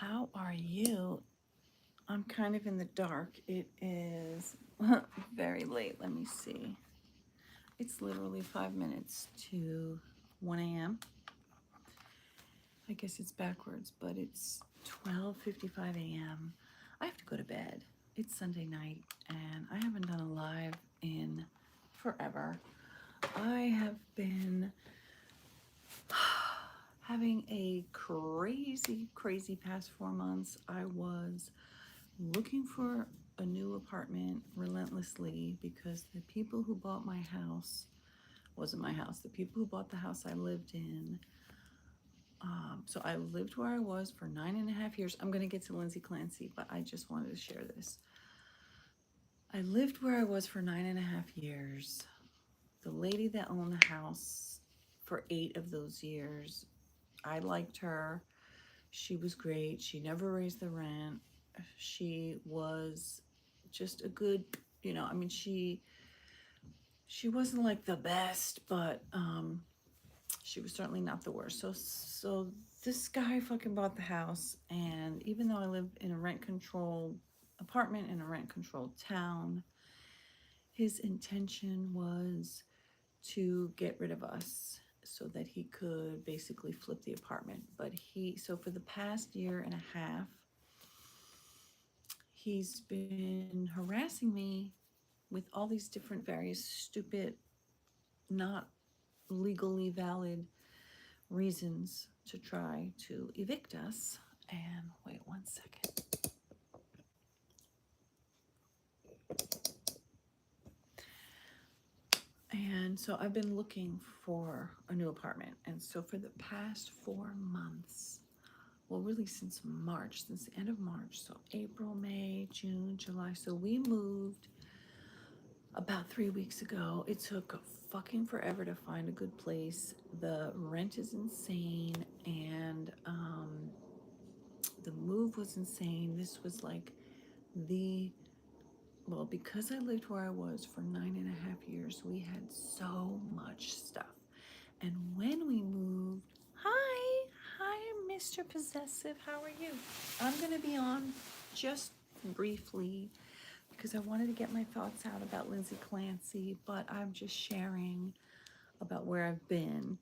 How are you? I'm kind of in the dark. It is very late. Let me see. It's literally 5 minutes to 1 a.m. I guess it's backwards, but it's 12:55 a.m. I have to go to bed. It's Sunday night, and I haven't done a live in forever. I have been having a crazy, crazy past 4 months. I was looking for a new apartment relentlessly because the people who bought my house wasn't my house. The people who bought the house I lived in. So I lived where I was for 9.5 years. I'm going to get to Lindsay Clancy, but I just wanted to share this. I lived where I was for 9.5 years. The lady that owned the house for 8 of those years, I liked her. She was great. She never raised the rent. She was just a good, I mean, she wasn't like the best, but she was certainly not the worst. So this guy fucking bought the house, and even though I lived in a rent controlled apartment in a rent controlled town, his intention was to get rid of us so that he could basically flip the apartment. So for the past year and a half, he's been harassing me with all these different various stupid, not legally valid reasons to try to evict us. And wait 1 second. And so I've been looking for a new apartment. And so for the past 4 months, well, really since March, since the end of March, so April, May, June, July. So we moved about 3 weeks ago. It took fucking forever to find a good place. The rent is insane, and the move was insane. This was like because I lived where I was for 9.5 years, we had so much stuff. And when we moved, hi, Mr. Possessive, how are you? I'm gonna be on just briefly because I wanted to get my thoughts out about Lindsay Clancy, but I'm just sharing about where I've been.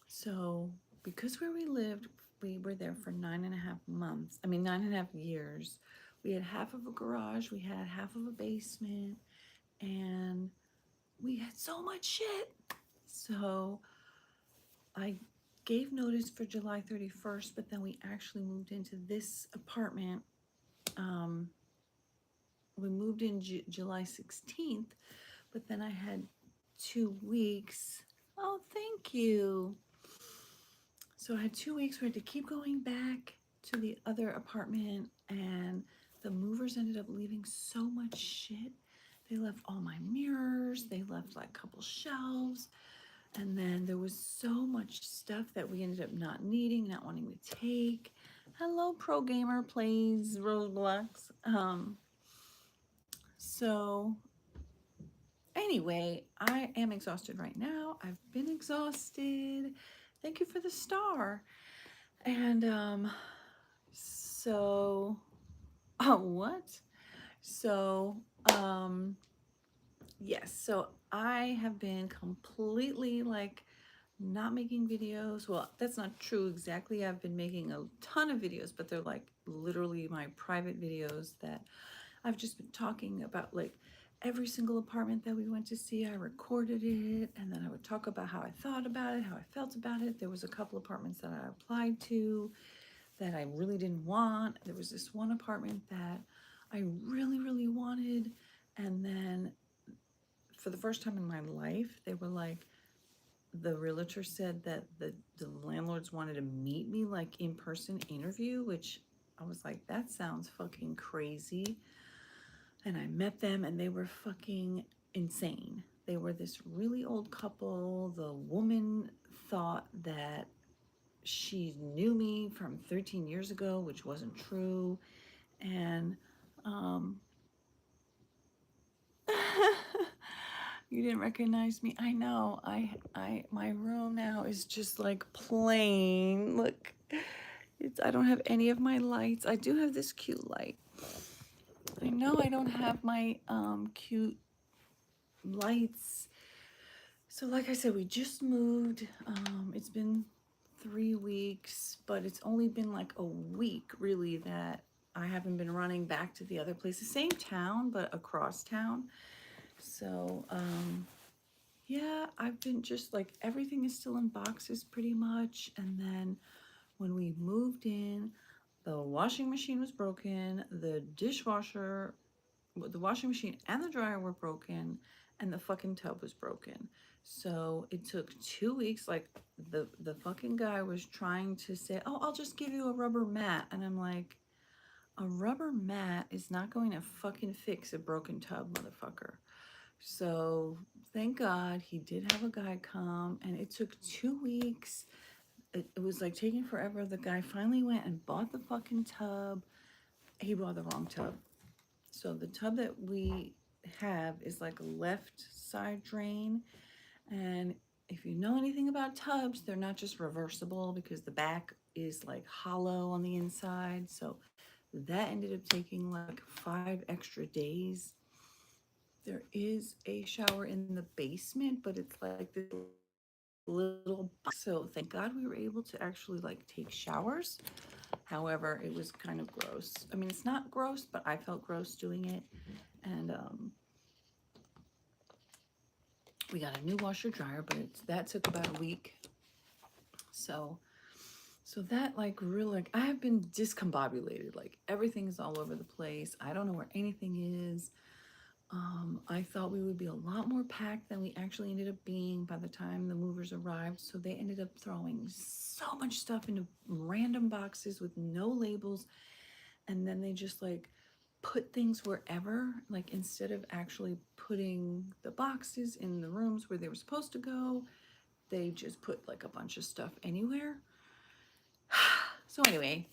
So, because where we lived, we were there for 9.5 years. We had half of a garage, we had half of a basement, and we had so much shit. So, I gave notice for July 31st, but then we actually moved into this apartment. We moved in July 16th, but then I had 2 weeks. Oh, thank you. So I had 2 weeks where I had to keep going back to the other apartment, and the movers ended up leaving so much shit. They left all my mirrors, they left like a couple shelves, and then there was so much stuff that we ended up not needing, not wanting to take. Hello, Pro Gamer plays Roblox. So anyway, I am exhausted right now. I've been exhausted. Thank you for the star. And so what? So yes, so I have been completely like not making videos. Well, that's not true exactly. I've been making a ton of videos, but they're like literally my private videos that I've just been talking about, like every single apartment that we went to see. I recorded it, and then I would talk about how I thought about it, how I felt about it. There was a couple apartments that I applied to that I really didn't want. There was this one apartment that I really, really wanted, and then for the first time in my life, they were like, the realtor said that the landlords wanted to meet me, like in-person interview, which I was like, that sounds fucking crazy. And I met them, and they were fucking insane. They were this really old couple. The woman thought that she knew me from 13 years ago, which wasn't true. And you didn't recognize me. I know. I my room now is just like plain. Look, I don't have any of my lights. I do have this cute light. I know I don't have my cute lights. So like I said, we just moved. It's been 3 weeks, but it's only been like a week really that I haven't been running back to the other place. The same town, but across town. So yeah, I've been just like everything is still in boxes pretty much. And then when we moved in, the washing machine was broken, the washing machine and the dryer were broken, and the fucking tub was broken. So it took 2 weeks. Like the fucking guy was trying to say, "Oh, I'll just give you a rubber mat," and I'm like, "A rubber mat is not going to fucking fix a broken tub, motherfucker." So thank God he did have a guy come, and it took 2 weeks. It was like taking forever. The guy finally went and bought the fucking tub. He bought the wrong tub. So the tub that we have is like a left side drain. And if you know anything about tubs, they're not just reversible because the back is like hollow on the inside. So that ended up taking like 5 extra days. There is a shower in the basement, but it's like this little box. So thank God we were able to actually like take showers. However, it was kind of gross. I mean, it's not gross, but I felt gross doing it. And we got a new washer dryer, but that took about a week. So that like really, like, I have been discombobulated. Like everything's all over the place. I don't know where anything is. I thought we would be a lot more packed than we actually ended up being by the time the movers arrived. So they ended up throwing so much stuff into random boxes with no labels. And then they just like put things wherever, like instead of actually putting the boxes in the rooms where they were supposed to go, they just put like a bunch of stuff anywhere. So anyway,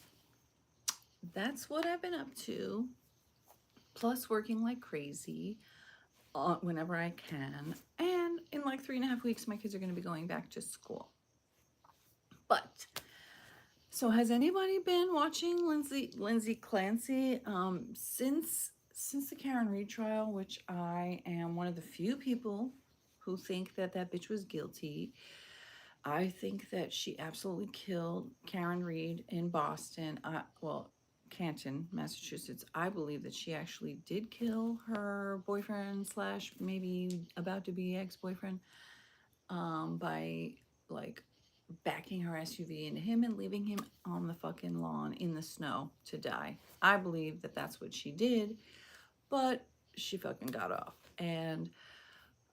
that's what I've been up to, plus working like crazy whenever I can. And in like 3.5 weeks, my kids are going to be going back to school. But so has anybody been watching Lindsay Clancy since the Karen Reed trial, which I am one of the few people who think that that bitch was guilty. I think that she absolutely killed Karen Reed in Boston. Well, Canton, Massachusetts. I believe that she actually did kill her boyfriend slash maybe about to be ex-boyfriend by like backing her SUV into him and leaving him on the fucking lawn in the snow to die. I believe that that's what she did, but she fucking got off. And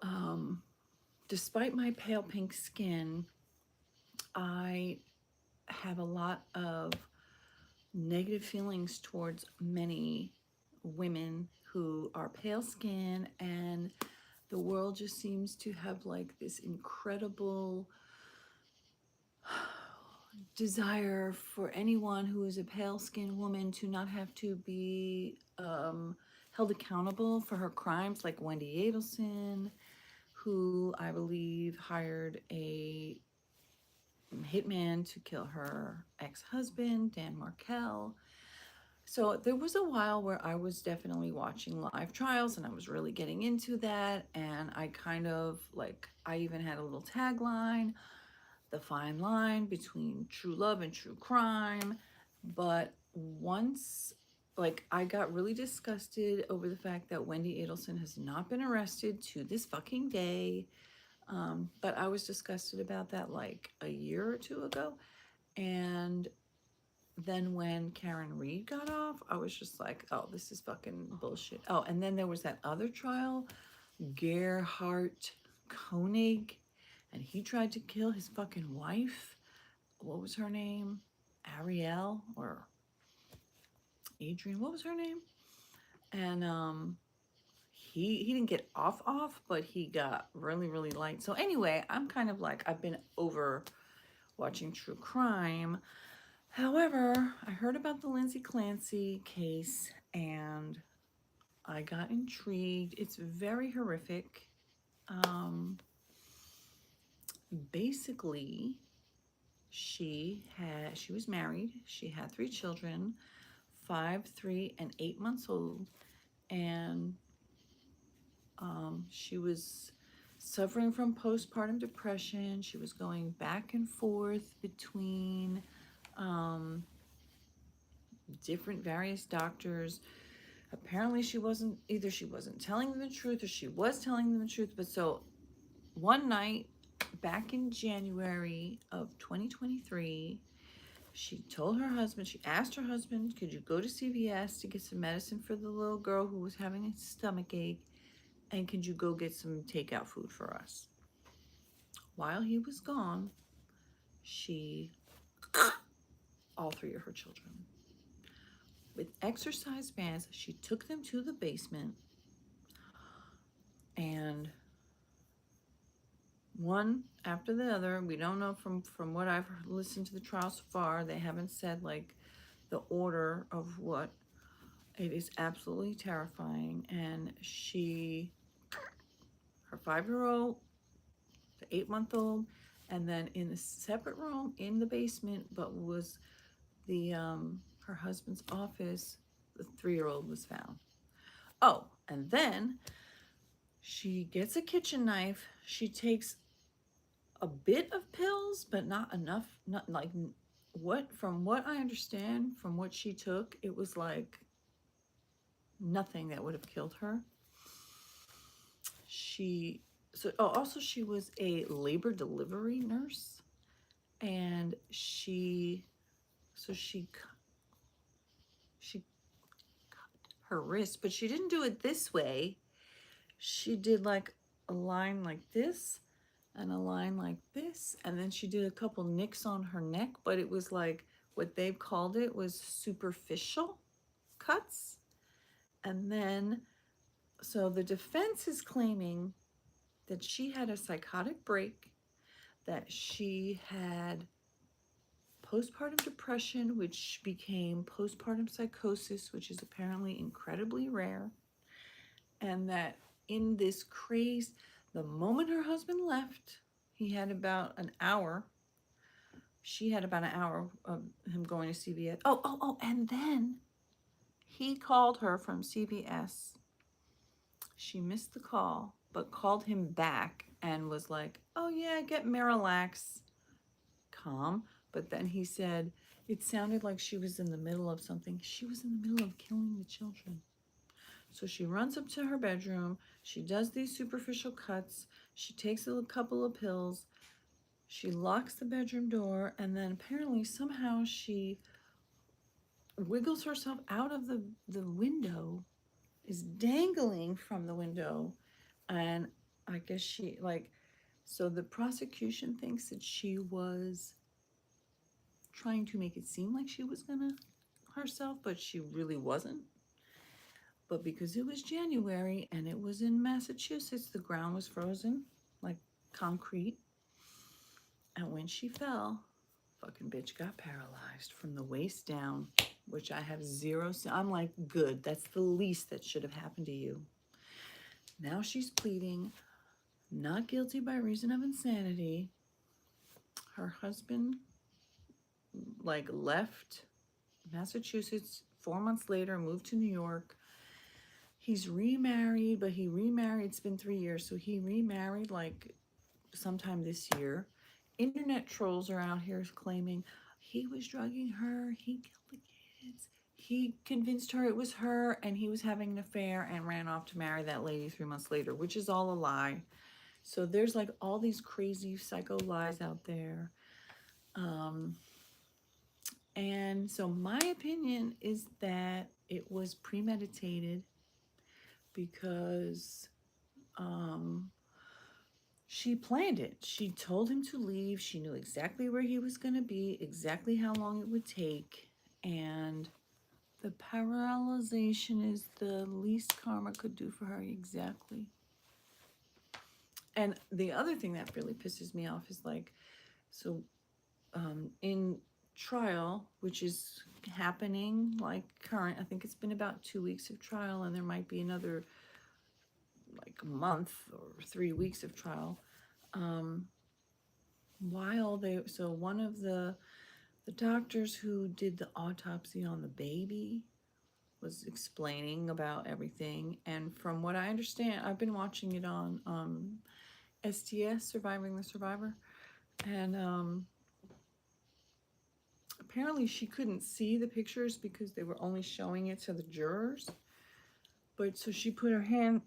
um, despite my pale pink skin, I have a lot of negative feelings towards many women who are pale skin, and the world just seems to have like this incredible desire for anyone who is a pale skinned woman to not have to be held accountable for her crimes, like Wendy Adelson, who I believe hired a hitman to kill her ex-husband, Dan Markel. So there was a while where I was definitely watching live trials and I was really getting into that. And I kind of like, I even had a little tagline, the fine line between true love and true crime. But once, like, I got really disgusted over the fact that Wendy Adelson has not been arrested to this fucking day. But I was disgusted about that like a year or two ago. And then when Karen Reed got off, I was just like, oh, this is fucking bullshit. Oh, and then there was that other trial, Gerhard Koenig, and he tried to kill his fucking wife. What was her name? Ariel or Adrian? What was her name? And he didn't get off, but he got really light. So anyway, I'm kind of like, I've been over watching true crime. However, I heard about the Lindsay Clancy case and I got intrigued. It's very horrific. Um, Basically, She was married. She had 3 children, 5, 3, and 8 months old, and she was suffering from postpartum depression. She was going back and forth between um, different various doctors. Apparently, she wasn't telling them the truth, or she was telling them the truth. But so one night back in January of 2023, she asked her husband, could you go to CVS to get some medicine for the little girl who was having a stomach ache? And could you go get some takeout food for us? While he was gone, she, all 3 of her children, with exercise bands, she took them to the basement, and one after the other, we don't know, from what I've listened to the trial so far, they haven't said like the order of what. It is absolutely terrifying. And her 5-year-old, the 8-month-old, and then in a separate room in the basement, but was her husband's office, the 3-year-old was found. Oh, and then she gets a kitchen knife. She takes a bit of pills, but not enough. Not like from what I understand, from what she took, it was like nothing that would have killed her. Also she was a labor delivery nurse, and she cut her wrist, but she didn't do it this way. She did like a line like this and a line like this, and then she did a couple nicks on her neck, but it was like what they've called it was superficial cuts. And then, so the defense is claiming that she had a psychotic break, that she had postpartum depression, which became postpartum psychosis, which is apparently incredibly rare, and that in this craze, the moment her husband left, he had about an hour. She had about an hour of him going to CVS. And then he called her from CVS. She missed the call, but called him back and was like, oh yeah, get Miralax. Calm. But then he said, it sounded like she was in the middle of something. She was in the middle of killing the children. So she runs up to her bedroom. She does these superficial cuts. She takes a couple of pills. She locks the bedroom door, and then apparently somehow she wiggles herself out of the window, is dangling from the window, and I guess so the prosecution thinks that she was trying to make it seem like she was gonna herself, but she really wasn't. But because it was January and it was in Massachusetts, the ground was frozen like concrete. And when she fell, fucking bitch got paralyzed from the waist down, which I have zero. I'm like, good. That's the least that should have happened to you. Now she's pleading not guilty by reason of insanity. Her husband left Massachusetts 4 months later, moved to New York. He's remarried, but it's been 3 years, so he remarried sometime this year. Internet trolls are out here claiming he was drugging her, he killed the kids, he convinced her it was her, and he was having an affair and ran off to marry that lady 3 months later, which is all a lie. So there's all these crazy psycho lies out there. And so my opinion is that it was premeditated, because she planned it. She told him to leave. She knew exactly where he was going to be, exactly how long it would take. And the paralyzation is the least karma could do for her. Exactly. And the other thing that really pisses me off is in trial, which is happening current, I think it's been about 2 weeks of trial, and there might be another a month or 3 weeks of trial. so one of the doctors who did the autopsy on the baby was explaining about everything. And from what I understand, I've been watching it on STS, Surviving the Survivor. And apparently she couldn't see the pictures because they were only showing it to the jurors. But so she put her head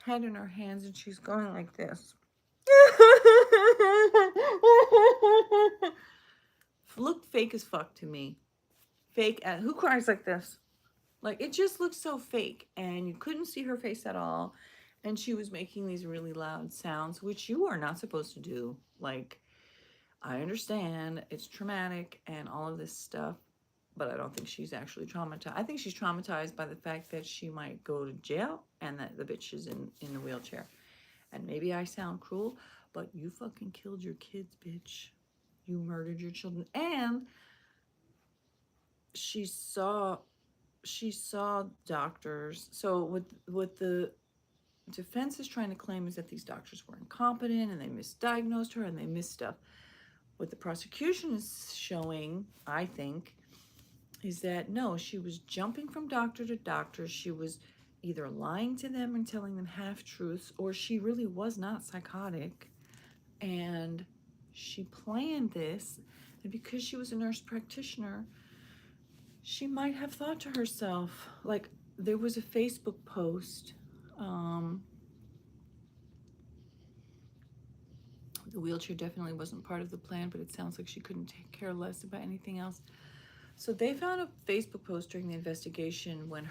in her hands and she's going like this. Looked fake as fuck to me. Fake. Who cries like this? Like, it just looked so fake, and you couldn't see her face at all. And she was making these really loud sounds, which you are not supposed to do. Like, I understand it's traumatic and all of this stuff, but I don't think she's actually traumatized. I think she's traumatized by the fact that she might go to jail and that the bitch is in a wheelchair. And maybe I sound cruel, but you fucking killed your kids, bitch. You murdered your children. And she saw she saw doctors. So what the defense is trying to claim is that these doctors were incompetent and they misdiagnosed her and they missed stuff. What the prosecution is showing, I think, is that no, she was jumping from doctor to doctor. She was either lying to them and telling them half truths, or she really was not psychotic and she planned this. And because she was a nurse practitioner, she might have thought to herself, like, there was a Facebook post. Um, the wheelchair definitely wasn't part of the plan, but it sounds like she couldn't take care less about anything else. So they found a Facebook post during the investigation when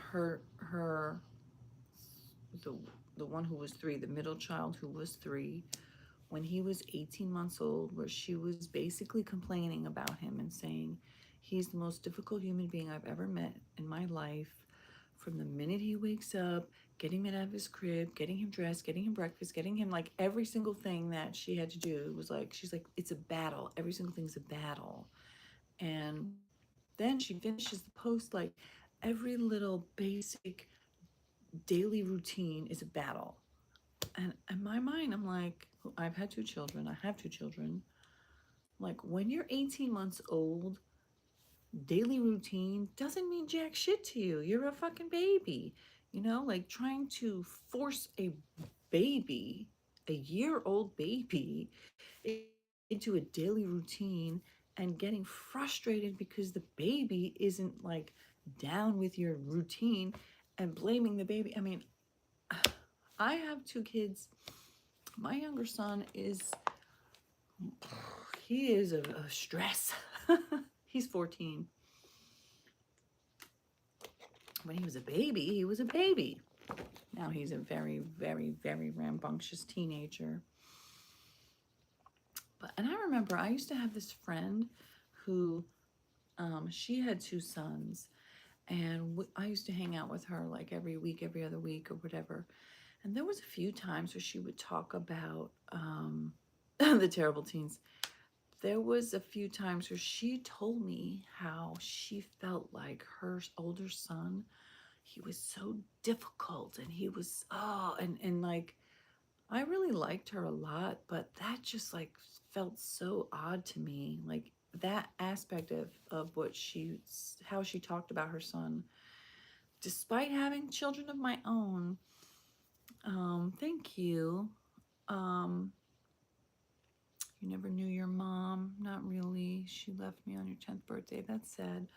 the the one who was three, the middle child who was three, when he was 18 months old, where she was basically complaining about him and saying he's the most difficult human being I've ever met in my life. From the minute he wakes up, getting him out of his crib, getting him dressed, getting him breakfast, getting him, like, every single thing that she had to do was like, she's like, it's a battle. Every single thing's a battle. And then she finishes the post like, every little basic daily routine is a battle. And in my mind, I'm like, I've had two children. I have two children. Like, when you're 18 months old, daily routine doesn't mean jack shit to you. You're a fucking baby. Like, trying to force a baby, a year-old baby, into a daily routine and getting frustrated because the baby isn't, like, down with your routine and blaming the baby. I mean, I have two kids. My younger son is a stress. He's 14. When he was a baby, he was a baby. Now he's a very, very, very rambunctious teenager. And I remember I used to have this friend who, she had two sons, and I used to hang out with her like every week, every other week, or whatever. And there was a few times where she would talk about the terrible teens. There was a few times where she told me how she felt like her older son, he was so difficult, and he was, and like, I really liked her a lot, but that just, like, felt so odd to me. Like, that aspect of how she talked about her son, despite having children of my own. Thank you. Um, you never knew your mom. Not really. She left me on your 10th birthday. That's sad.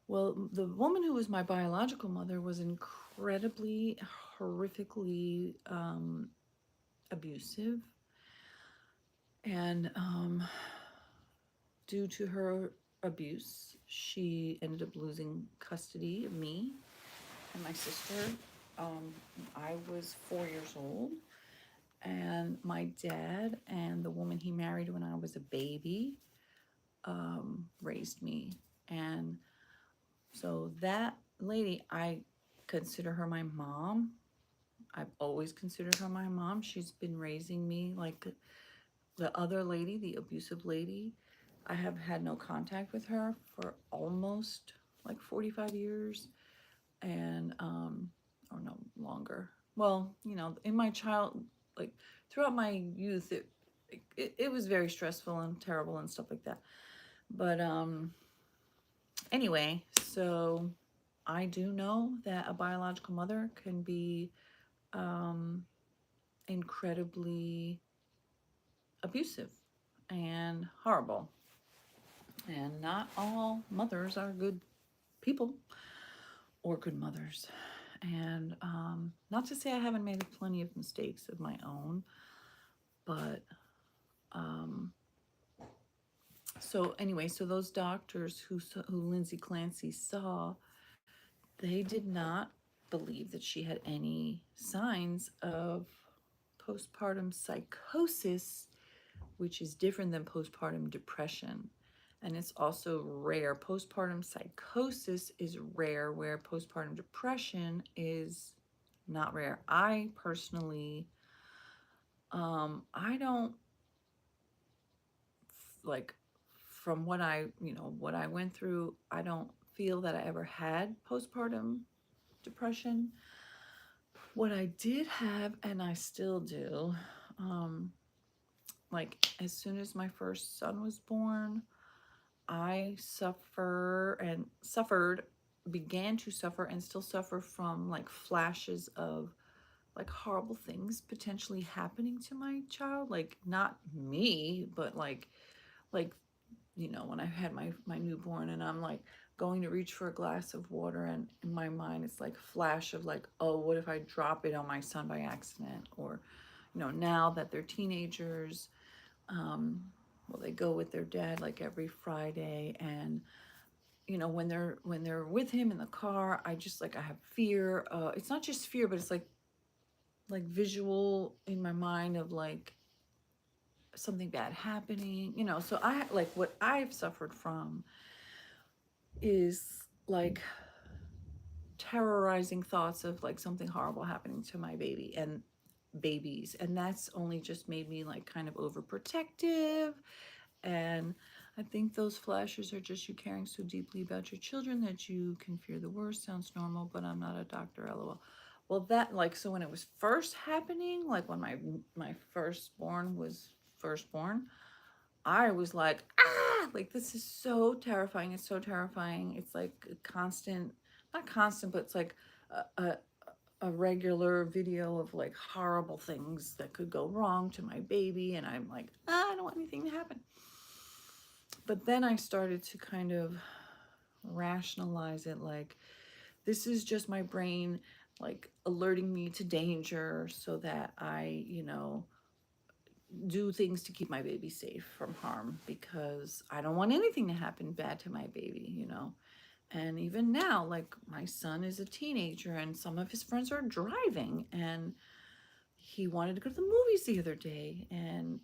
Well, the woman who was my biological mother was incredibly, horrifically abusive. And due to her abuse, she ended up losing custody of me and my sister. I was 4 years old, and my dad and the woman he married when I was a baby raised me. And so that lady, I consider her my mom. I've always considered her my mom. She's been raising me like the other lady, the abusive lady. I have had no contact with her for almost like 45 years, and or no longer. Well, in my like, throughout my youth, it was very stressful and terrible and stuff like that. But anyway, so I do know that a biological mother can be um, incredibly abusive and horrible. And not all mothers are good people or good mothers. And not to say I haven't made plenty of mistakes of my own, but um, so anyway, so those doctors who Lindsay Clancy saw, they did not believe that she had any signs of postpartum psychosis, which is different than postpartum depression. And it's also rare. Postpartum psychosis is rare, where postpartum depression is not rare. I personally, I don't like, from what what I went through, I don't feel that I ever had postpartum depression. What I did have, and I still do, like as soon as my first son was born, I began to suffer and still suffer from like flashes of like horrible things potentially happening to my child. Like not me, but like when I had my newborn and I'm like going to reach for a glass of water, and in my mind it's like flash of like, oh, what if I drop it on my son by accident? Or now that they're teenagers, well, they go with their dad like every Friday, and when they're with him in the car, I just like, I have fear. It's not just fear, but it's like visual in my mind of like something bad happening, so I like, what I've suffered from is like terrorizing thoughts of like something horrible happening to my baby and babies, and that's only just made me like kind of overprotective. And I think those flashes are just you caring so deeply about your children that you can fear the worst. Sounds normal, but I'm not a doctor, lol. Well, that, like, so when it was first happening, like when my firstborn was first born, I was like, ah, like this is so terrifying. It's so terrifying. It's like a constant, not constant, but it's like a regular video of like horrible things that could go wrong to my baby. And I'm like, I don't want anything to happen. But then I started to kind of rationalize it, like, this is just my brain like alerting me to danger so that I, do things to keep my baby safe from harm, because I don't want anything to happen bad to my baby. And even now, like, my son is a teenager and some of his friends are driving, and he wanted to go to the movies the other day, and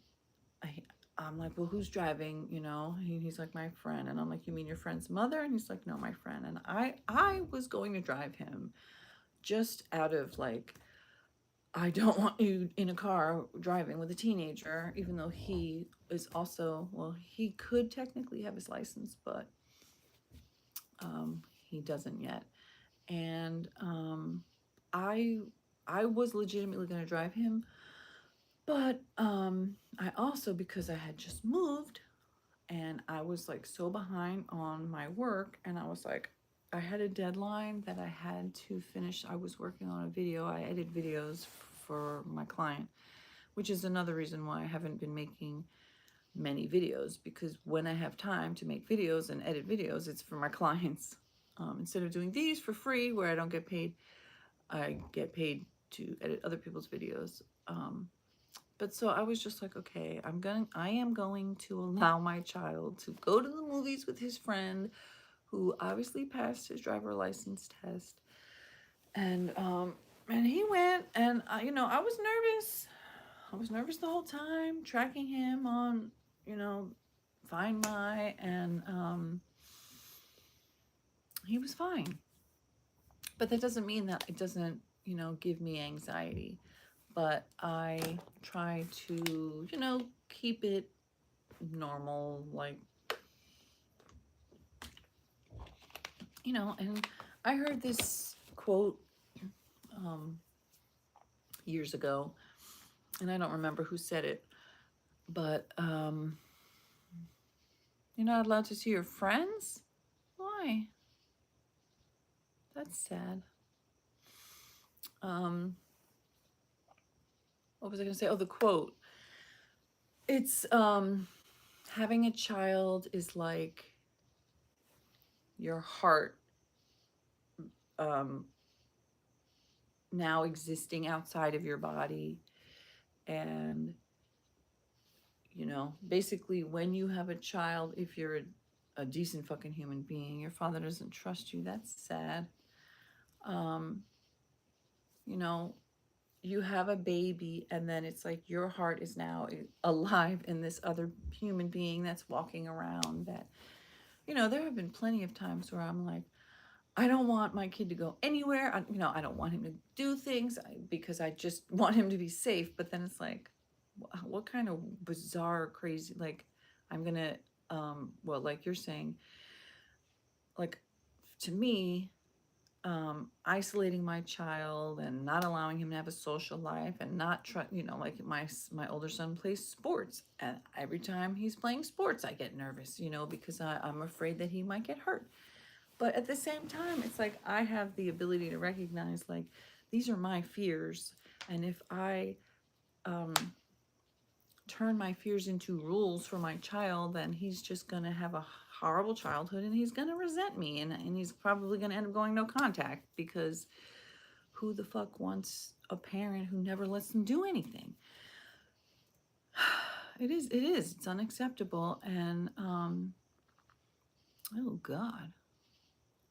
I'm like, well, who's driving? He's like, my friend. And I'm like, you mean your friend's mother? And he's like, no, my friend. And I was going to drive him just out of like, I don't want you in a car driving with a teenager, even though he is also, well, he could technically have his license, but he doesn't yet. And I I was legitimately going to drive him, but I also, because I had just moved and I was like so behind on my work, and I was like, I had a deadline that I had to finish. I was working on a video. I edit videos for my client, which is another reason why I haven't been making many videos, because when I have time to make videos and edit videos, it's for my clients. Instead of doing these for free where I don't get paid, I get paid to edit other people's videos. But so I was just like, okay, I am going to allow my child to go to the movies with his friend, who obviously passed his driver license test. And he went, and I was nervous. I was nervous the whole time, tracking him on, Find My, and he was fine. But that doesn't mean that it doesn't, give me anxiety. But I try to, keep it normal, like, and I heard this quote years ago, and I don't remember who said it, But you're not allowed to see your friends? Why? That's sad. Um, what was I going to say? Oh, the quote. It's having a child is like your heart um, now existing outside of your body. And, basically, when you have a child, if you're a decent fucking human being, your father doesn't trust you. That's sad. Um, you know, you have a baby, and then it's like your heart is now alive in this other human being that's walking around. There have been plenty of times where I'm like, I don't want my kid to go anywhere. I don't want him to do things because I just want him to be safe. But then it's like, what kind of bizarre, crazy, like, I'm gonna, well, like you're saying, like, to me, isolating my child and not allowing him to have a social life and not try, like my older son plays sports, and every time he's playing sports, I get nervous, because I'm afraid that he might get hurt. But at the same time, it's like I have the ability to recognize, like, these are my fears. And if I um, turn my fears into rules for my child, then he's just going to have a horrible childhood, and he's going to resent me, and he's probably going to end up going no contact, because who the fuck wants a parent who never lets them do anything? It's unacceptable. And oh God,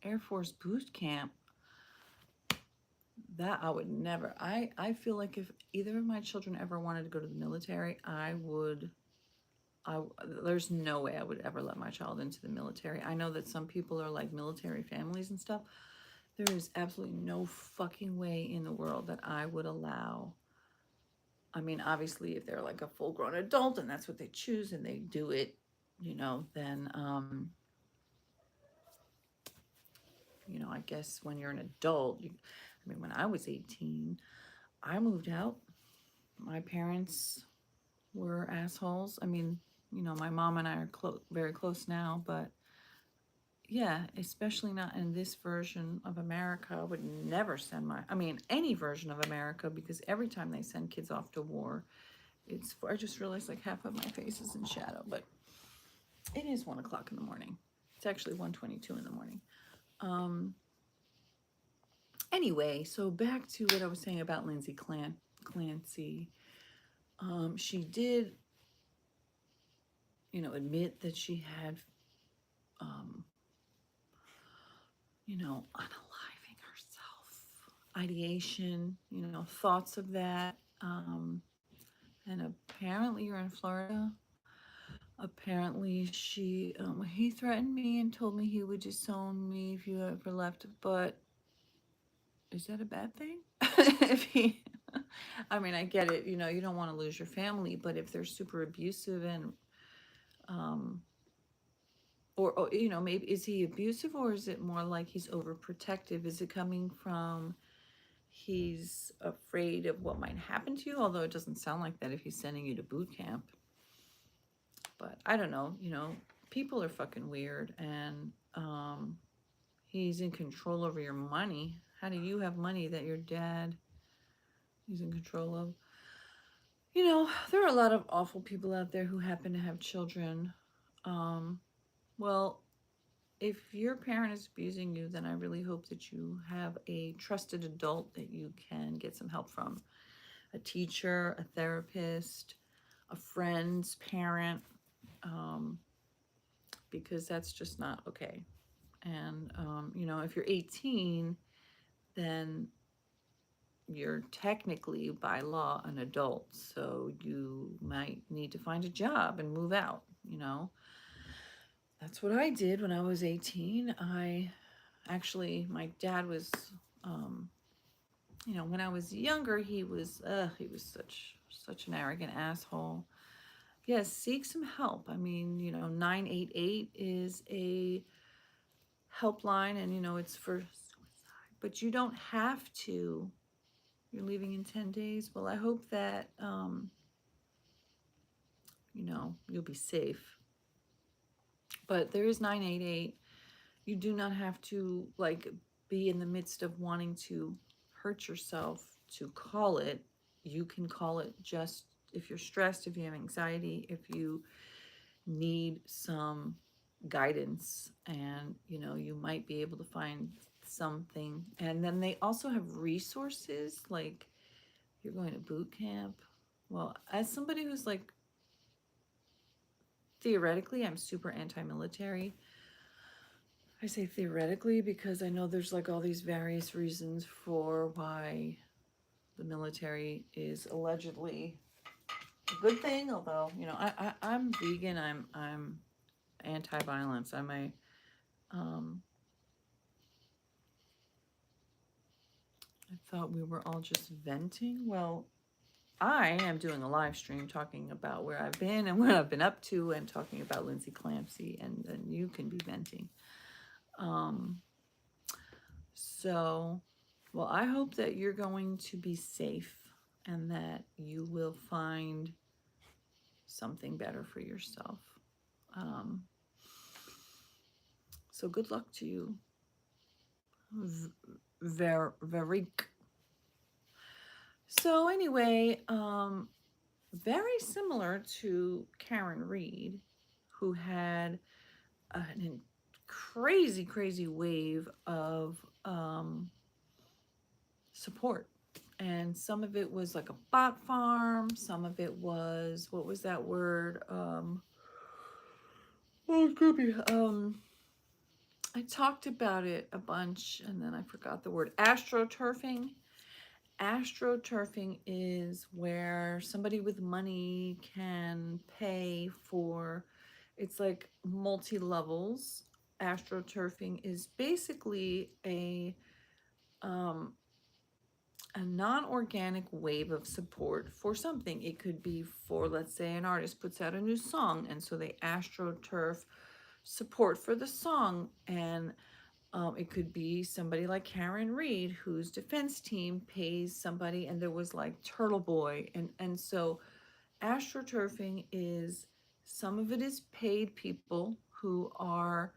Air Force boot camp. That I would never. I feel like if either of my children ever wanted to go to the military, I would. I There's no way I would ever let my child into the military. I know that some people are like military families and stuff. There is absolutely no fucking way in the world that I would allow. I mean, obviously, if they're like a full-grown adult and that's what they choose and they do it, then I guess when you're an adult, I mean, when I was 18, I moved out. My parents were assholes. I mean, my mom and I are very close now, but yeah, especially not in this version of America. I would never I mean, any version of America, because every time they send kids off to war, I just realized like half of my face is in shadow, but it is 1 o'clock in the morning. It's actually 1:22 in the morning. Um, anyway, so back to what I was saying about Lindsay Clancy. She did, admit that she had, um, unaliving herself, ideation, thoughts of that. And apparently, you're in Florida. Apparently, he threatened me and told me he would disown me if you ever left. But is that a bad thing? If he, I mean, I get it. You don't want to lose your family, but if they're super abusive and, um, or maybe is he abusive, or is it more like he's overprotective? Is it coming from he's afraid of what might happen to you? Although it doesn't sound like that if he's sending you to boot camp. But I don't know. People are fucking weird, and he's in control over your money. How do you have money that your dad is in control of? There are a lot of awful people out there who happen to have children. Um, well, if your parent is abusing you, then I really hope that you have a trusted adult that you can get some help from. A teacher, a therapist, a friend's parent, um, because that's just not okay. And, if you're 18, then you're technically by law an adult. So you might need to find a job and move out. That's what I did when I was 18. My dad was, um, when I was younger, he was such an arrogant asshole. Yes, seek some help. I mean, 988 is a helpline, and it's for suicide, but you don't have to. You're leaving in 10 days. Well, I hope that you'll be safe. But there is 988. You do not have to like be in the midst of wanting to hurt yourself to call it. You can call it just if you're stressed, if you have anxiety, if you need some guidance, and you might be able to find something. And then they also have resources, like you're going to boot camp. Well, as somebody who's like, theoretically, I'm super anti-military. I say theoretically because I know there's like all these various reasons for why the military is allegedly a good thing. Although I'm vegan, I'm anti-violence. I thought we were all just venting. Well, I am doing a live stream talking about where I've been and what I've been up to, and talking about Lindsay Clancy, and then you can be venting. So, well, I hope that you're going to be safe and that you will find something better for yourself. So good luck to you. Very. So anyway, very similar to Karen Reed, who had a crazy wave of support. And some of it was like a bot farm. Some of it was, what was that word? I talked about it a bunch and then I forgot the word. Astroturfing. Astroturfing is where somebody with money can pay for, it's like multi-levels. Astroturfing is basically a non-organic wave of support for something. It could be for, let's say, an artist puts out a new song, and so they astroturf support for the song. And it could be somebody like Karen Reed, whose defense team pays somebody, and there was like Turtle Boy. And so astroturfing is, some of it is paid people who are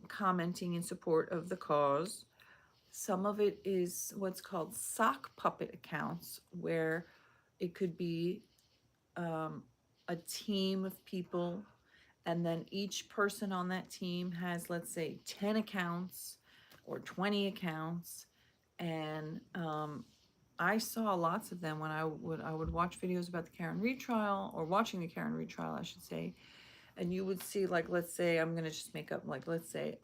commenting in support of the cause. Some of it is what's called sock puppet accounts, where it could be a team of people, and then each person on that team has, let's say, 10 accounts or 20 accounts. And I saw lots of them when I would watch videos about the Karen Reed trial, or watching the Karen Reed trial, I should say. And you would see, like, let's say, I'm going to just make up, like, let's say,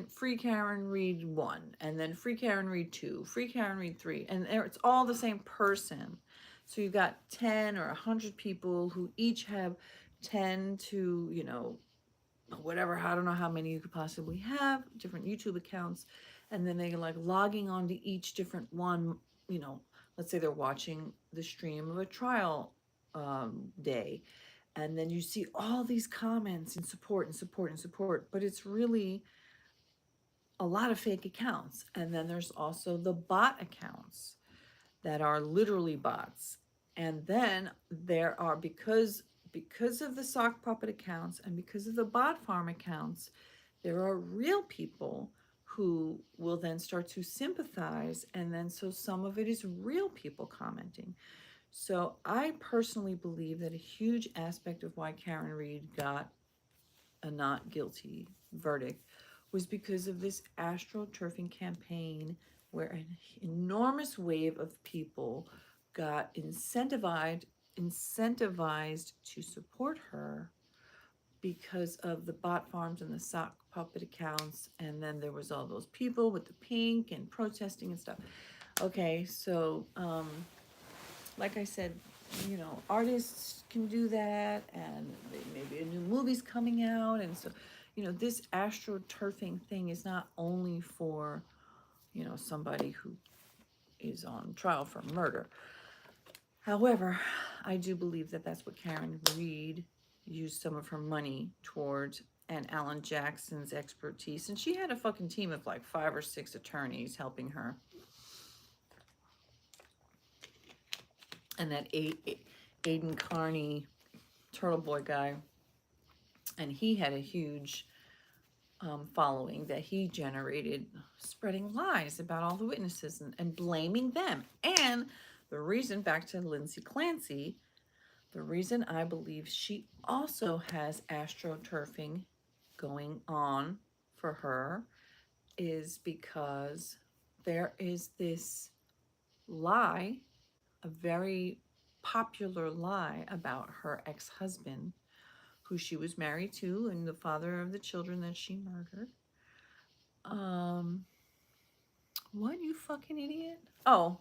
free Karen Reed 1, and then free Karen Reed 2, free Karen Reed 3, and it's all the same person. So you've got 10 or 100 people who each have 10 to, whatever, I don't know how many you could possibly have, different YouTube accounts, and then they're like logging on to each different one. Let's say they're watching the stream of a trial day, and then you see all these comments and support and support and support, but it's really a lot of fake accounts. And then there's also the bot accounts that are literally bots. And then there are, because of the sock puppet accounts and because of the bot farm accounts, there are real people who will then start to sympathize. And then so some of it is real people commenting. So I personally believe that a huge aspect of why Karen Reed got a not guilty verdict was because of this astroturfing campaign, where an enormous wave of people got incentivized to support her because of the bot farms and the sock puppet accounts. And then there was all those people with the pink and protesting and stuff. Okay, so like I said, artists can do that, and maybe a new movie's coming out. And so, this astroturfing thing is not only for, somebody who is on trial for murder. However, I do believe that that's what Karen Reed used some of her money towards, and Alan Jackson's expertise. And she had a fucking team of like 5 or 6 attorneys helping her. and that Aiden Carney, Turtle Boy guy, and he had a huge following that he generated, spreading lies about all the witnesses and blaming them. And the reason, back to Lindsay Clancy, the reason I believe she also has astroturfing going on for her is because there is this lie, a very popular lie about her ex-husband, who she was married to and the father of the children that she murdered. Um, what, you fucking idiot? Oh,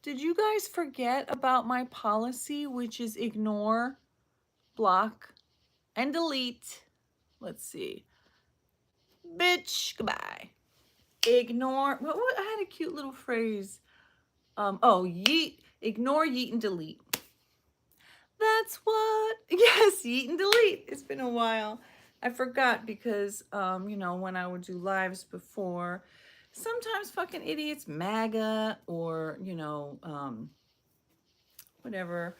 did you guys forget about my policy, which is ignore, block, and delete? Let's see. Bitch, goodbye. Ignore. What? I had a cute little phrase. Oh, yeet. Ignore, yeet, and delete. That's what. Yes, yeet and delete. It's been a while. I forgot because, when I would do lives before, sometimes fucking idiots, MAGA or, whatever,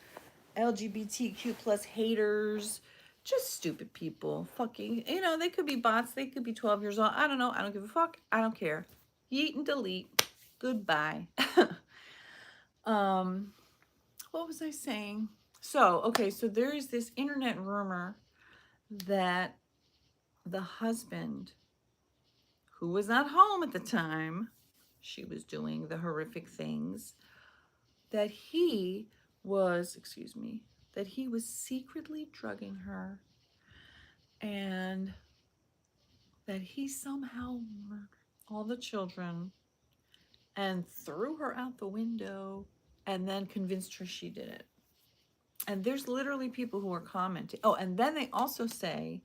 LGBTQ plus haters, just stupid people. Fucking, they could be bots. They could be 12 years old. I don't know. I don't give a fuck. I don't care. Yeet and delete. Goodbye. um, what was I saying? So, okay, so there is this internet rumor that the husband, who was not home at the time she was doing the horrific things, that he was secretly drugging her, and that he somehow murdered all the children and threw her out the window and then convinced her she did it. And there's literally people who are commenting. Oh, and then they also say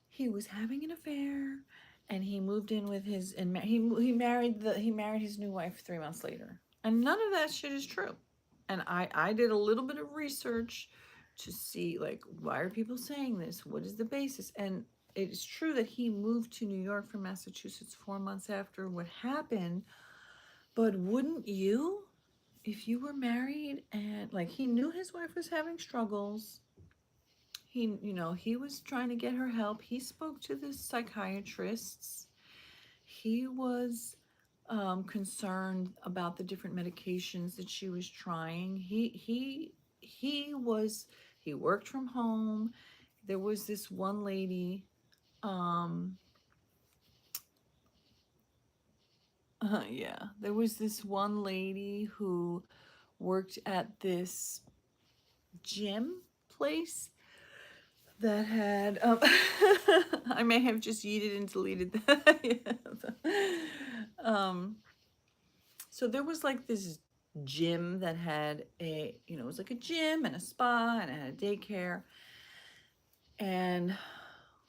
he was having an affair and he moved in with his, and he married his new wife 3 months later. And none of that shit is true. And I did a little bit of research to see, like, why are people saying this? What is the basis? And it is true that he moved to New York from Massachusetts 4 months after what happened. But wouldn't you, if you were married and, like, he knew his wife was having struggles, he was trying to get her help. He spoke to the psychiatrists. He was concerned about the different medications that she was trying. He worked from home. There was this one lady, there was this one lady who worked at this gym place that had, I may have just yeeted and deleted that. Yeah. So there was like this gym that had it was like a gym and a spa, and it had a daycare, and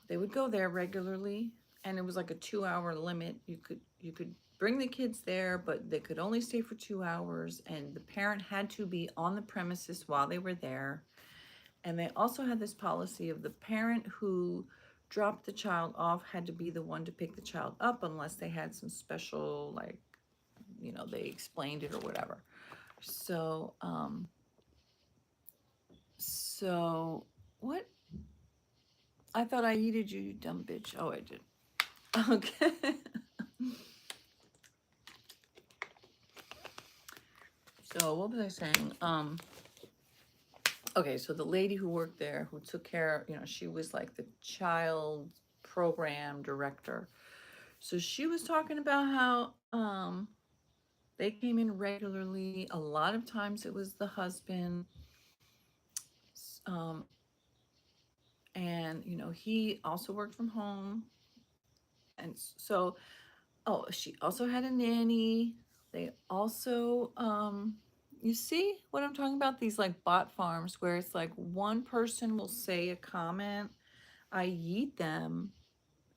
they would go there regularly, and it was like a 2-hour limit. You could bring the kids there, but they could only stay for 2 hours, and the parent had to be on the premises while they were there. And they also had this policy of the parent who dropped the child off had to be the one to pick the child up unless they had some special, like, they explained it or whatever. So, what? I thought I yeeted you, you dumb bitch. Oh, I did. Okay. So, what was I saying? Okay, so the lady who worked there, who took care, she was like the child program director. So she was talking about how they came in regularly. A lot of times it was the husband. Um, and, he also worked from home. And so, oh, she also had a nanny. They also, you see what I'm talking about? These like bot farms where it's like one person will say a comment, I yeet them,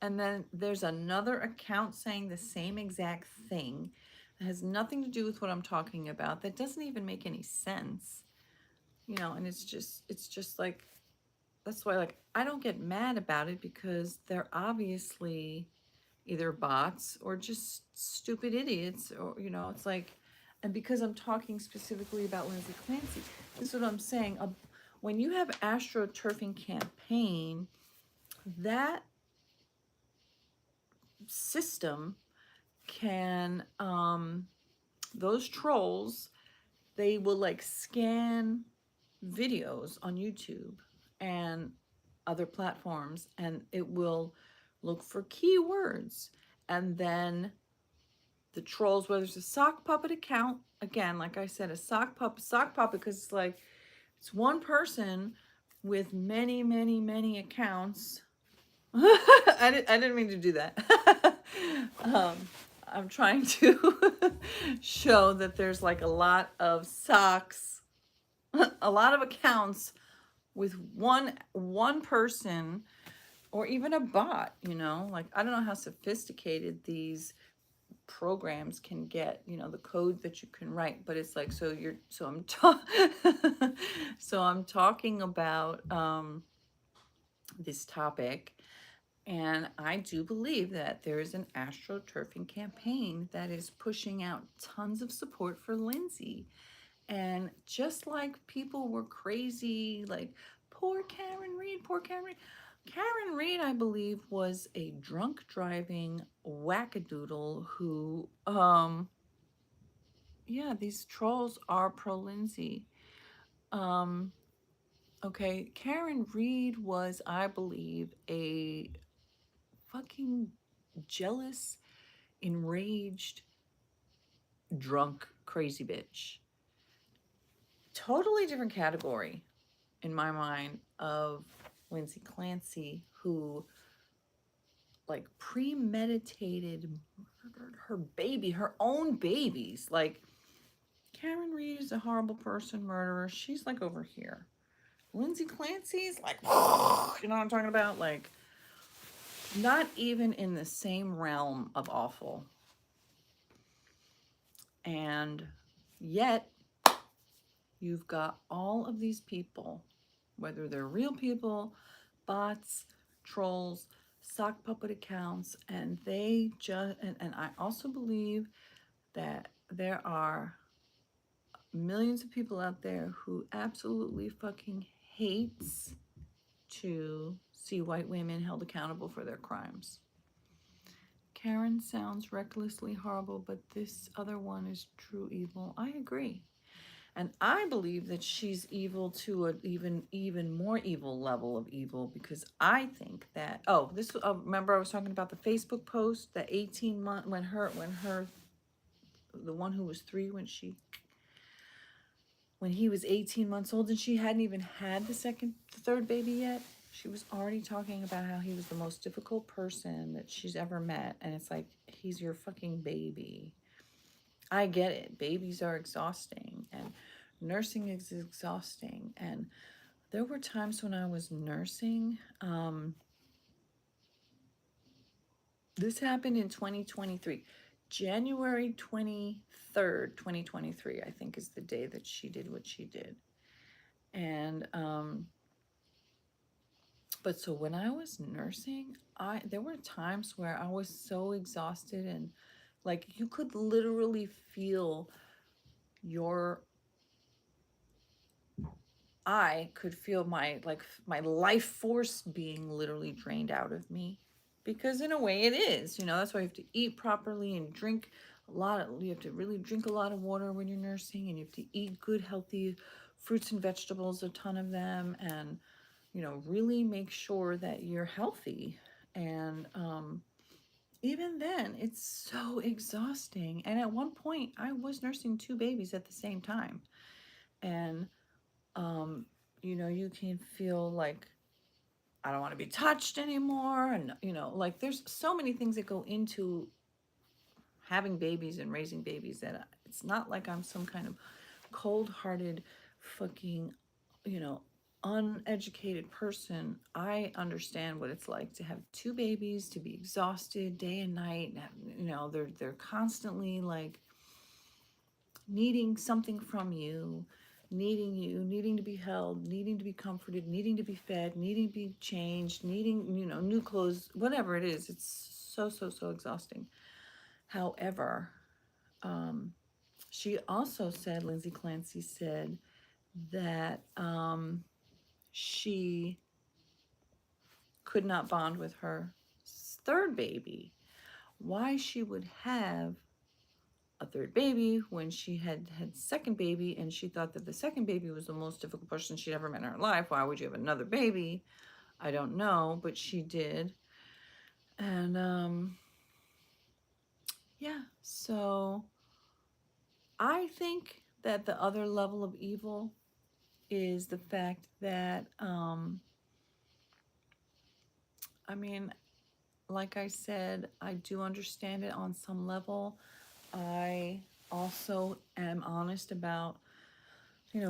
and then there's another account saying the same exact thing that has nothing to do with what I'm talking about, that doesn't even make any sense, and it's just like, that's why, like, I don't get mad about it, because they're obviously either bots or just stupid idiots, or it's like, And because I'm talking specifically about Lindsay Clancy, this is what I'm saying. When you have astroturfing campaign, that system can, those trolls, they will like scan videos on YouTube and other platforms, and it will look for keywords. And then the trolls, whether it's a sock puppet account, again, like I said, a sock puppet, because it's like it's one person with many, many, many accounts. I didn't mean to do that. um, I'm trying to show that there's like a lot of socks, a lot of accounts with one person, or even a bot, like I don't know how sophisticated these programs can get, the code that you can write, but it's like, so I'm talking about this topic, and I do believe that there is an astroturfing campaign that is pushing out tons of support for Lindsay. And just like people were crazy, like, poor Karen Reed, poor Karen Reed. Karen Reed, I believe, was a drunk driving wackadoodle who, yeah, these trolls are pro Lindsay. Okay, Karen Reed was, I believe, a fucking jealous, enraged, drunk, crazy bitch. Totally different category in my mind of Lindsay Clancy, who like premeditated murdered her own babies. Like, Karen Reed is a horrible person, murderer. She's like over here. Lindsay Clancy's like, you know what I'm talking about? Like, not even in the same realm of awful. And yet, you've got all of these people, whether they're real people, bots, trolls, sock puppet accounts, and they just, and I also believe that there are millions of people out there who absolutely fucking hates to see white women held accountable for their crimes. Karen sounds recklessly horrible, but this other one is true evil. I agree. And I believe that she's evil to an even more evil level of evil, because I think that, remember I was talking about the Facebook post, the 18-month, when the one who was 3, when he was 18 months old, and she hadn't even had the third baby yet. She was already talking about how he was the most difficult person that she's ever met. And it's like, he's your fucking baby. I get it. Babies are exhausting, and nursing is exhausting. And there were times when I was nursing. This happened in 2023. January 23rd, 2023, I think, is the day that she did what she did. And, but so when I was nursing, there were times where I was so exhausted, and like you could literally feel I could feel my life force being literally drained out of me, because in a way it is, that's why you have to eat properly and drink you have to really drink a lot of water when you're nursing, and you have to eat good, healthy fruits and vegetables, a ton of them, and, really make sure that you're healthy. And, even then, it's so exhausting. And at one point, I was nursing 2 babies at the same time. And, you can feel like, I don't want to be touched anymore. And, like there's so many things that go into having babies and raising babies, that it's not like I'm some kind of cold-hearted, fucking, uneducated person. I understand what it's like to have 2 babies, to be exhausted day and night. They're constantly like needing something from you, needing to be held, needing to be comforted, needing to be fed, needing to be changed, needing, new clothes, whatever it is. It's so exhausting. However, She also said, Lindsay Clancy said that she could not bond with her third baby. Why she would have a third baby when she had second baby, and she thought that the second baby was the most difficult person she'd ever met in her life. Why would you have another baby? I don't know, but she did. And yeah, so I think that the other level of evil is the fact that I mean, like I said, I do understand it on some level. I also am honest about,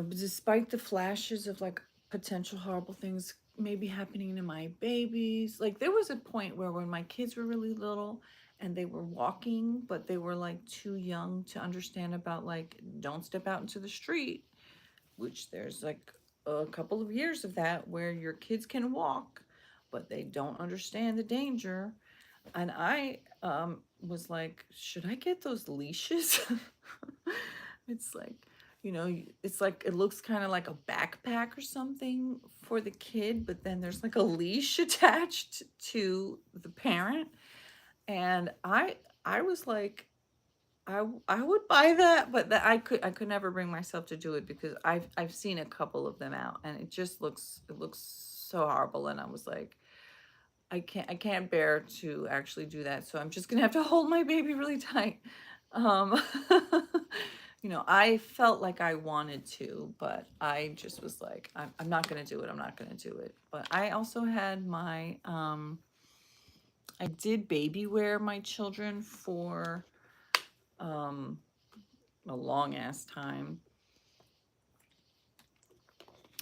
despite the flashes of like potential horrible things maybe happening to my babies, like there was a point where when my kids were really little and they were walking, but they were like too young to understand about like, don't step out into the street, which there's like a couple of years of that where your kids can walk, but they don't understand the danger. And I was like, should I get those leashes? It's like, it's like it looks kind of like a backpack or something for the kid, but then there's like a leash attached to the parent. And I was like, I would buy that, but that I could never bring myself to do it because I've seen a couple of them out and it looks so horrible. And I was like, I can't bear to actually do that. So I'm just gonna have to hold my baby really tight. Um, I felt like I wanted to, but I just was like, I'm not gonna do it. I'm not gonna do it. But I also had I did baby wear my children for um, a long ass time.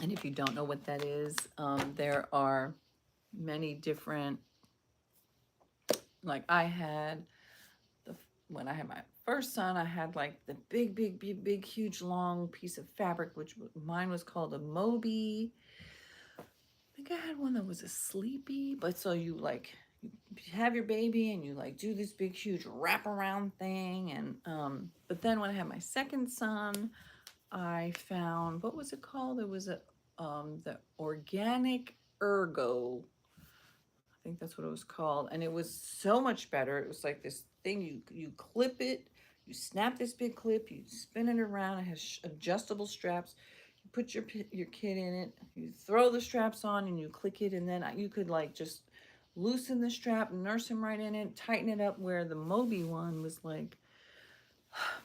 And if you don't know what that is, there are many different, like I had the when I had my first son, I had like the big, huge, long piece of fabric, which mine was called a Moby. I think I had one that was a Sleepy, but so you have your baby and you like do this big, huge wraparound thing, and but then when I had my second son, I found, what was it called? It was the organic ergo, I think that's what it was called, and it was so much better. It was like this thing, you clip it, you snap this big clip, you spin it around. It has adjustable straps. You put your kid in it. You throw the straps on and you click it, and then you could like just loosen the strap, nurse him right in it, tighten it up. Where the Moby one was like,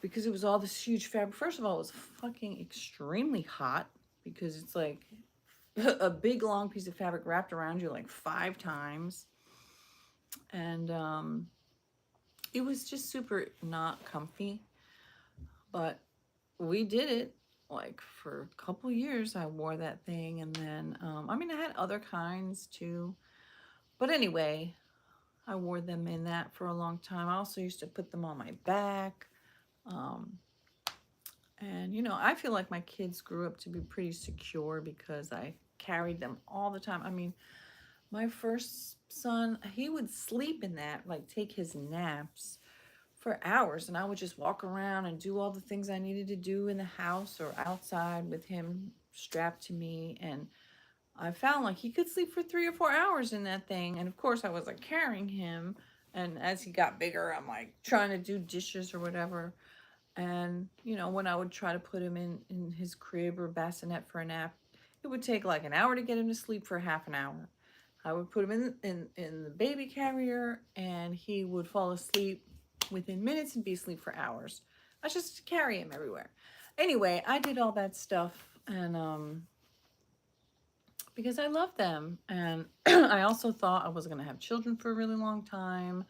because it was all this huge fabric. First of all, it was fucking extremely hot because it's like a big long piece of fabric wrapped around you like 5 times. And it was just super not comfy, but we did it like for a couple years. I wore that thing, and then I mean I had other kinds too, but anyway, I wore them in that for a long time. I also used to put them on my back. um, and I feel like my kids grew up to be pretty secure because I carried them all the time. I mean, my first son, he would sleep in that, like take his naps for hours, and I would just walk around and do all the things I needed to do in the house or outside with him strapped to me. And I found like he could sleep for 3 or 4 hours in that thing. And of course I was like carrying him, and as he got bigger I'm like trying to do dishes or whatever. And when I would try to put him in his crib or bassinet for a nap, it would take like an hour to get him to sleep for half an hour. I would put him in the baby carrier, and he would fall asleep within minutes and be asleep for hours. I just carry him everywhere. Anyway, I did all that stuff, and because I love them, and I also thought I was gonna have children for a really long time.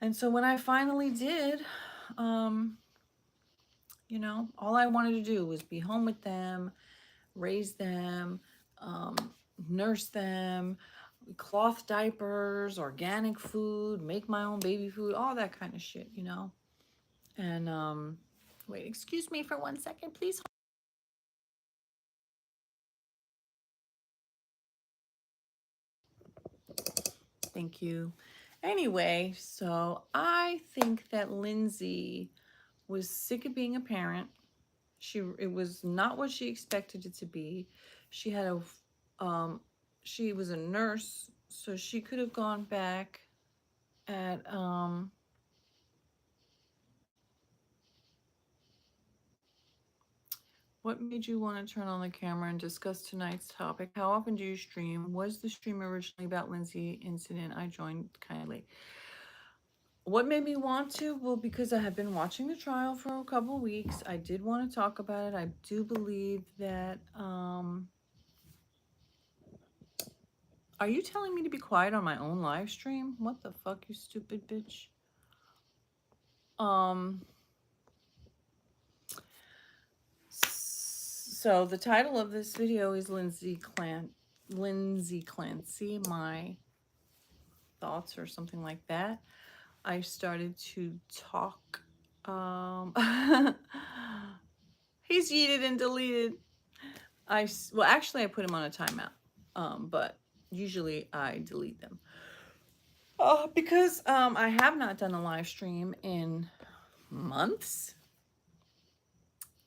And so when I finally did, um, all I wanted to do was be home with them, raise them, um, nurse them, cloth diapers, organic food, make my own baby food, all that kind of shit. And wait, excuse me for 1 second, please. Thank you. Anyway, so I think that Lindsay was sick of being a parent. It was not what she expected it to be. She had she was a nurse, so she could have gone back at what made you want to turn on the camera and discuss tonight's topic? How often do you stream? Was the stream originally about Lindsay incident? I joined kind of late. What made me want to? Well, because I have been watching the trial for a couple weeks. I did want to talk about it. I do believe that are you telling me to be quiet on my own live stream? What the fuck, you stupid bitch? So the title of this video is Lindsay Clancy, my thoughts or something like that. I started to talk. He's yeeted and deleted. Well, actually, I put him on a timeout, but usually I delete them. Because I have not done a live stream in months.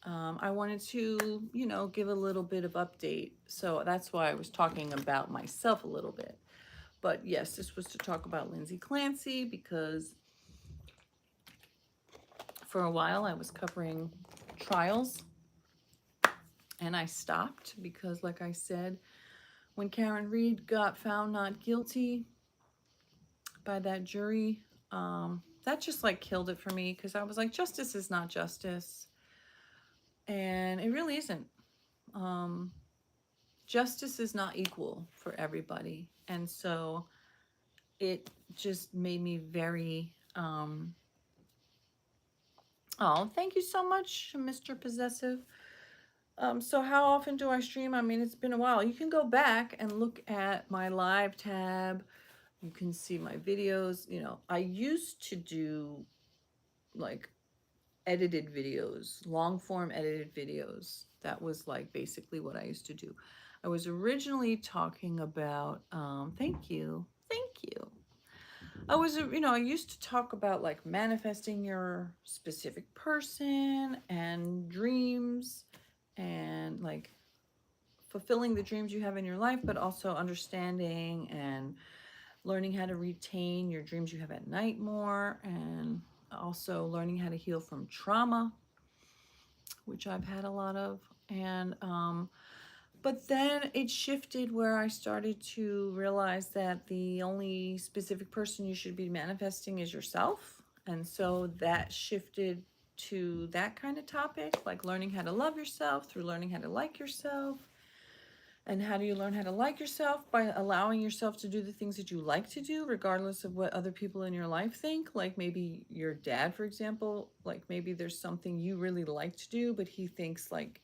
I wanted to, give a little bit of update. So that's why I was talking about myself a little bit. But yes, this was to talk about Lindsay Clancy because for a while I was covering trials and I stopped because, like I said, when Karen Reed got found not guilty by that jury, that just like killed it for me because I was like, justice is not justice. And it really isn't. Justice is not equal for everybody. And so it just made me very, oh, thank you so much, Mr. Possessive. So how often do I stream? I mean, it's been a while. You can go back and look at my live tab. You can see my videos. I used to do like edited videos, long form edited videos. That was like basically what I used to do. I was originally talking about, thank you. I used to talk about like manifesting your specific person and dreams and like fulfilling the dreams you have in your life, but also understanding and learning how to retain your dreams you have at night more, and also learning how to heal from trauma, which I've had a lot of. And but then it shifted where I started to realize that the only specific person you should be manifesting is yourself. And so that shifted to that kind of topic, like learning how to love yourself through learning how to like yourself. And how do you learn how to like yourself? By allowing yourself to do the things that you like to do, regardless of what other people in your life think. Like maybe your dad, for example, like maybe there's something you really like to do, but he thinks like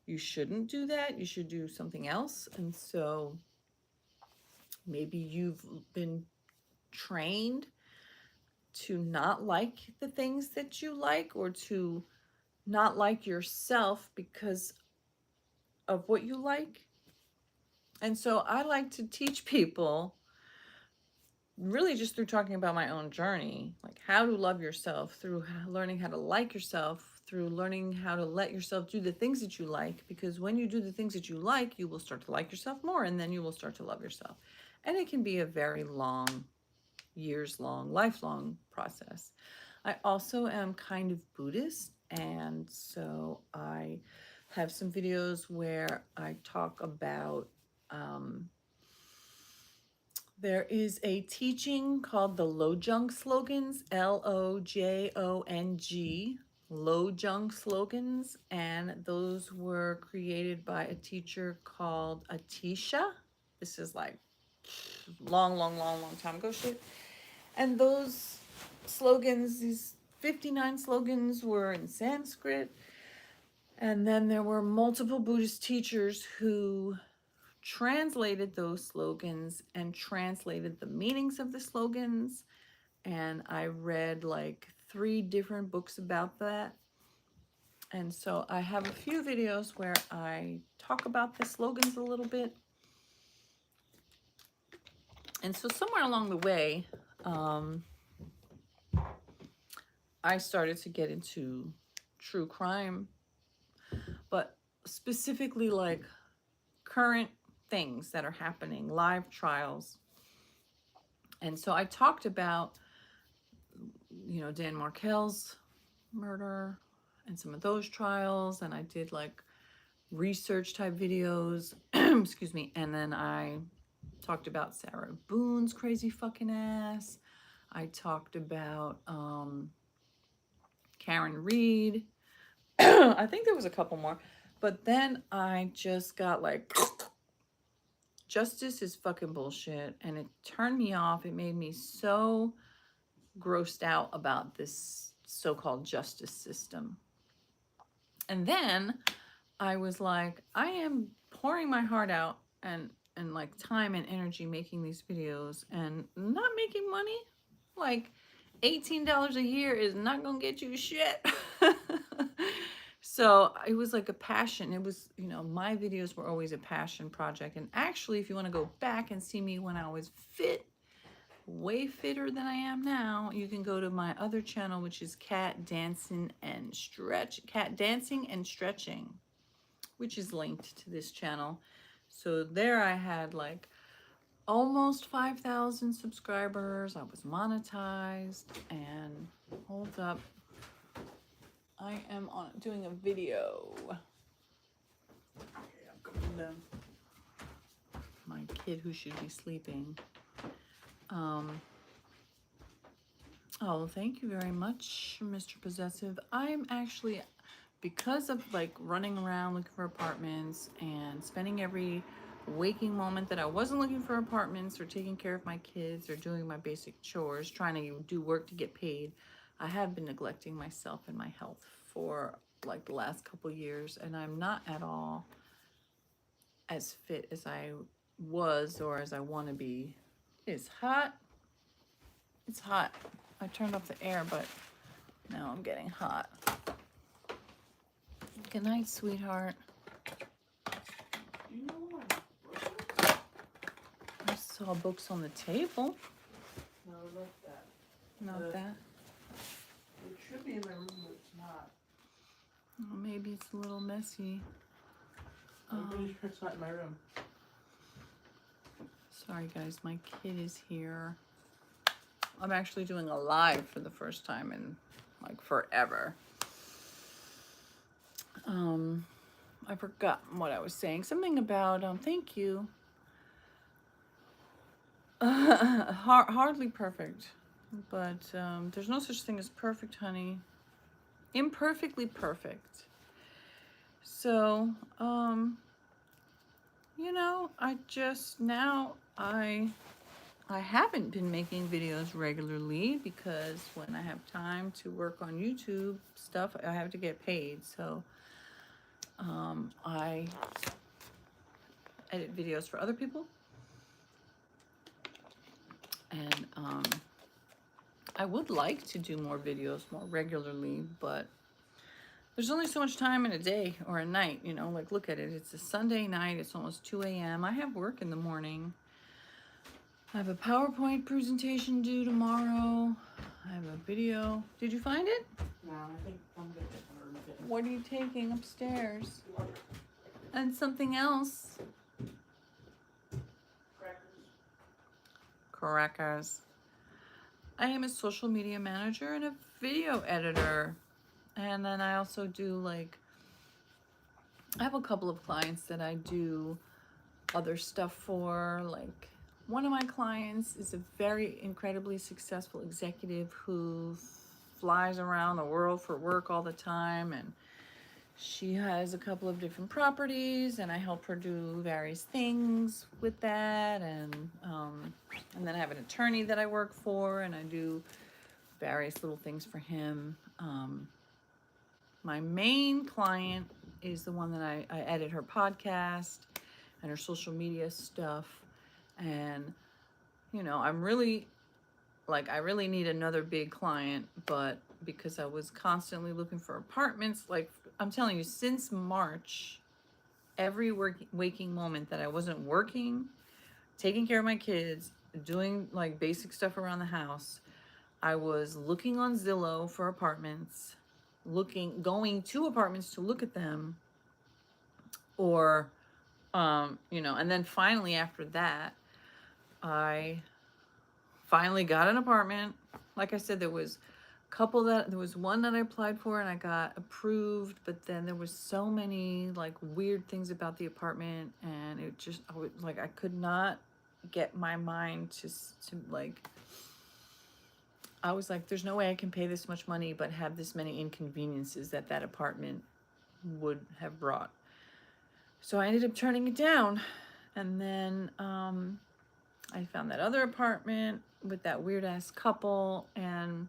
you shouldn't do that. You should do something else. And so maybe you've been trained to not like the things that you like, or to not like yourself because of what you like. And so I like to teach people, really just through talking about my own journey, like how to love yourself through learning how to like yourself, through learning how to let yourself do the things that you like, because when you do the things that you like, you will start to like yourself more, and then you will start to love yourself. And it can be a very long, years long, lifelong process. I also am kind of Buddhist, and so I have some videos where I talk about there is a teaching called the Lojong slogans, Lojong, Lojong slogans, and those were created by a teacher called Atisha. This is like long time ago shit. And those slogans, these 59 slogans, were in Sanskrit. And then there were multiple Buddhist teachers who translated those slogans and translated the meanings of the slogans. And I read like 3 different books about that. And so I have a few videos where I talk about the slogans a little bit. And so somewhere along the way, I started to get into true crime, but specifically like current things that are happening, live trials. And so I talked about, Dan Markel's murder and some of those trials, and I did like research type videos, excuse me, and then I talked about Sarah Boone's crazy fucking ass. I talked about Karen Reed. I think there was a couple more, but then I just got like, justice is fucking bullshit, and it turned me off. It made me so grossed out about this so-called justice system. And then I was like, I am pouring my heart out and like time and energy making these videos and not making money. Like $18 a year is not gonna get you shit. So it was like a passion. It was, my videos were always a passion project. And actually, if you want to go back and see me when I was fit, way fitter than I am now, you can go to my other channel, which is Cat Dancing and Stretching, which is linked to this channel. So there I had like almost 5,000 subscribers. I was monetized, and hold up, I am doing a video. Okay, I'm coming down. My kid who should be sleeping. Oh, thank you very much, Mr. Possessive. I'm actually, because of like running around looking for apartments and spending every waking moment that I wasn't looking for apartments or taking care of my kids or doing my basic chores, trying to do work to get paid, I have been neglecting myself and my health for like the last couple years, and I'm not at all as fit as I was or as I want to be. It's hot. It's hot. I turned off the air, but now I'm getting hot. Good night, sweetheart. You know what? I saw books on the table. No, not that. Not that. It should be in my room, but it's not. Well, maybe it's a little messy. I'm pretty sure it's not in my room. Sorry, guys. My kid is here. I'm actually doing a live for the first time in like forever. I forgot what I was saying. Something about thank you. Hardly perfect, but there's no such thing as perfect, honey. Imperfectly perfect. So, I just now I haven't been making videos regularly because when I have time to work on YouTube stuff, I have to get paid. So, I edit videos for other people, and I would like to do more videos more regularly, but there's only so much time in a day or a night, like look at it. It's a Sunday night. It's almost 2 a.m. I have work in the morning. I have a PowerPoint presentation due tomorrow. I have a video. Did you find it? No, I think I'm going to get one. What are you taking upstairs? And something else. Crackers. I am a social media manager and a video editor. And then I also do I have a couple of clients that I do other stuff for. Like one of my clients is a very incredibly successful executive who flies around the world for work all the time, and she has a couple of different properties, and I help her do various things with that, and then I have an attorney that I work for, and I do various little things for him. My main client is the one that I edit her podcast and her social media stuff. And, I'm really, I really need another big client, but because I was constantly looking for apartments, I'm telling you, since March, every waking moment that I wasn't working, taking care of my kids, doing basic stuff around the house, I was looking on Zillow for apartments, going to apartments to look at them, or, and then finally after that, I finally got an apartment. Like I said, there was one that I applied for and I got approved, but then there was so many like weird things about the apartment, and it just, I could not get my mind to like, I was like, there's no way I can pay this much money but have this many inconveniences that apartment would have brought. So I ended up turning it down. And then I found that other apartment with that weird ass couple. And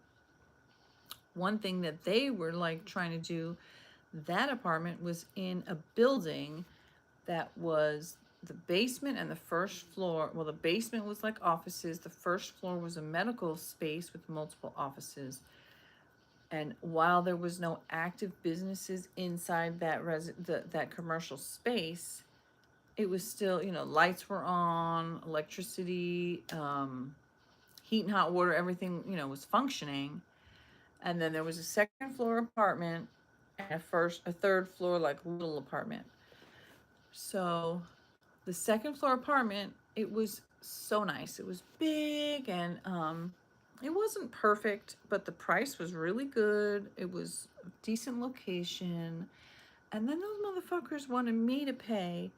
one thing that they were like trying to do, that apartment was in a building that was the basement and the first floor. Well, the basement was like offices. The first floor was a medical space with multiple offices. And while there was no active businesses inside that commercial space, it was still, lights were on, electricity, heat and hot water, everything, was functioning. And then there was a second floor apartment and a third floor, like little apartment. So the second floor apartment, it was so nice. It was big, and it wasn't perfect, but the price was really good. It was a decent location. And then those motherfuckers wanted me to pay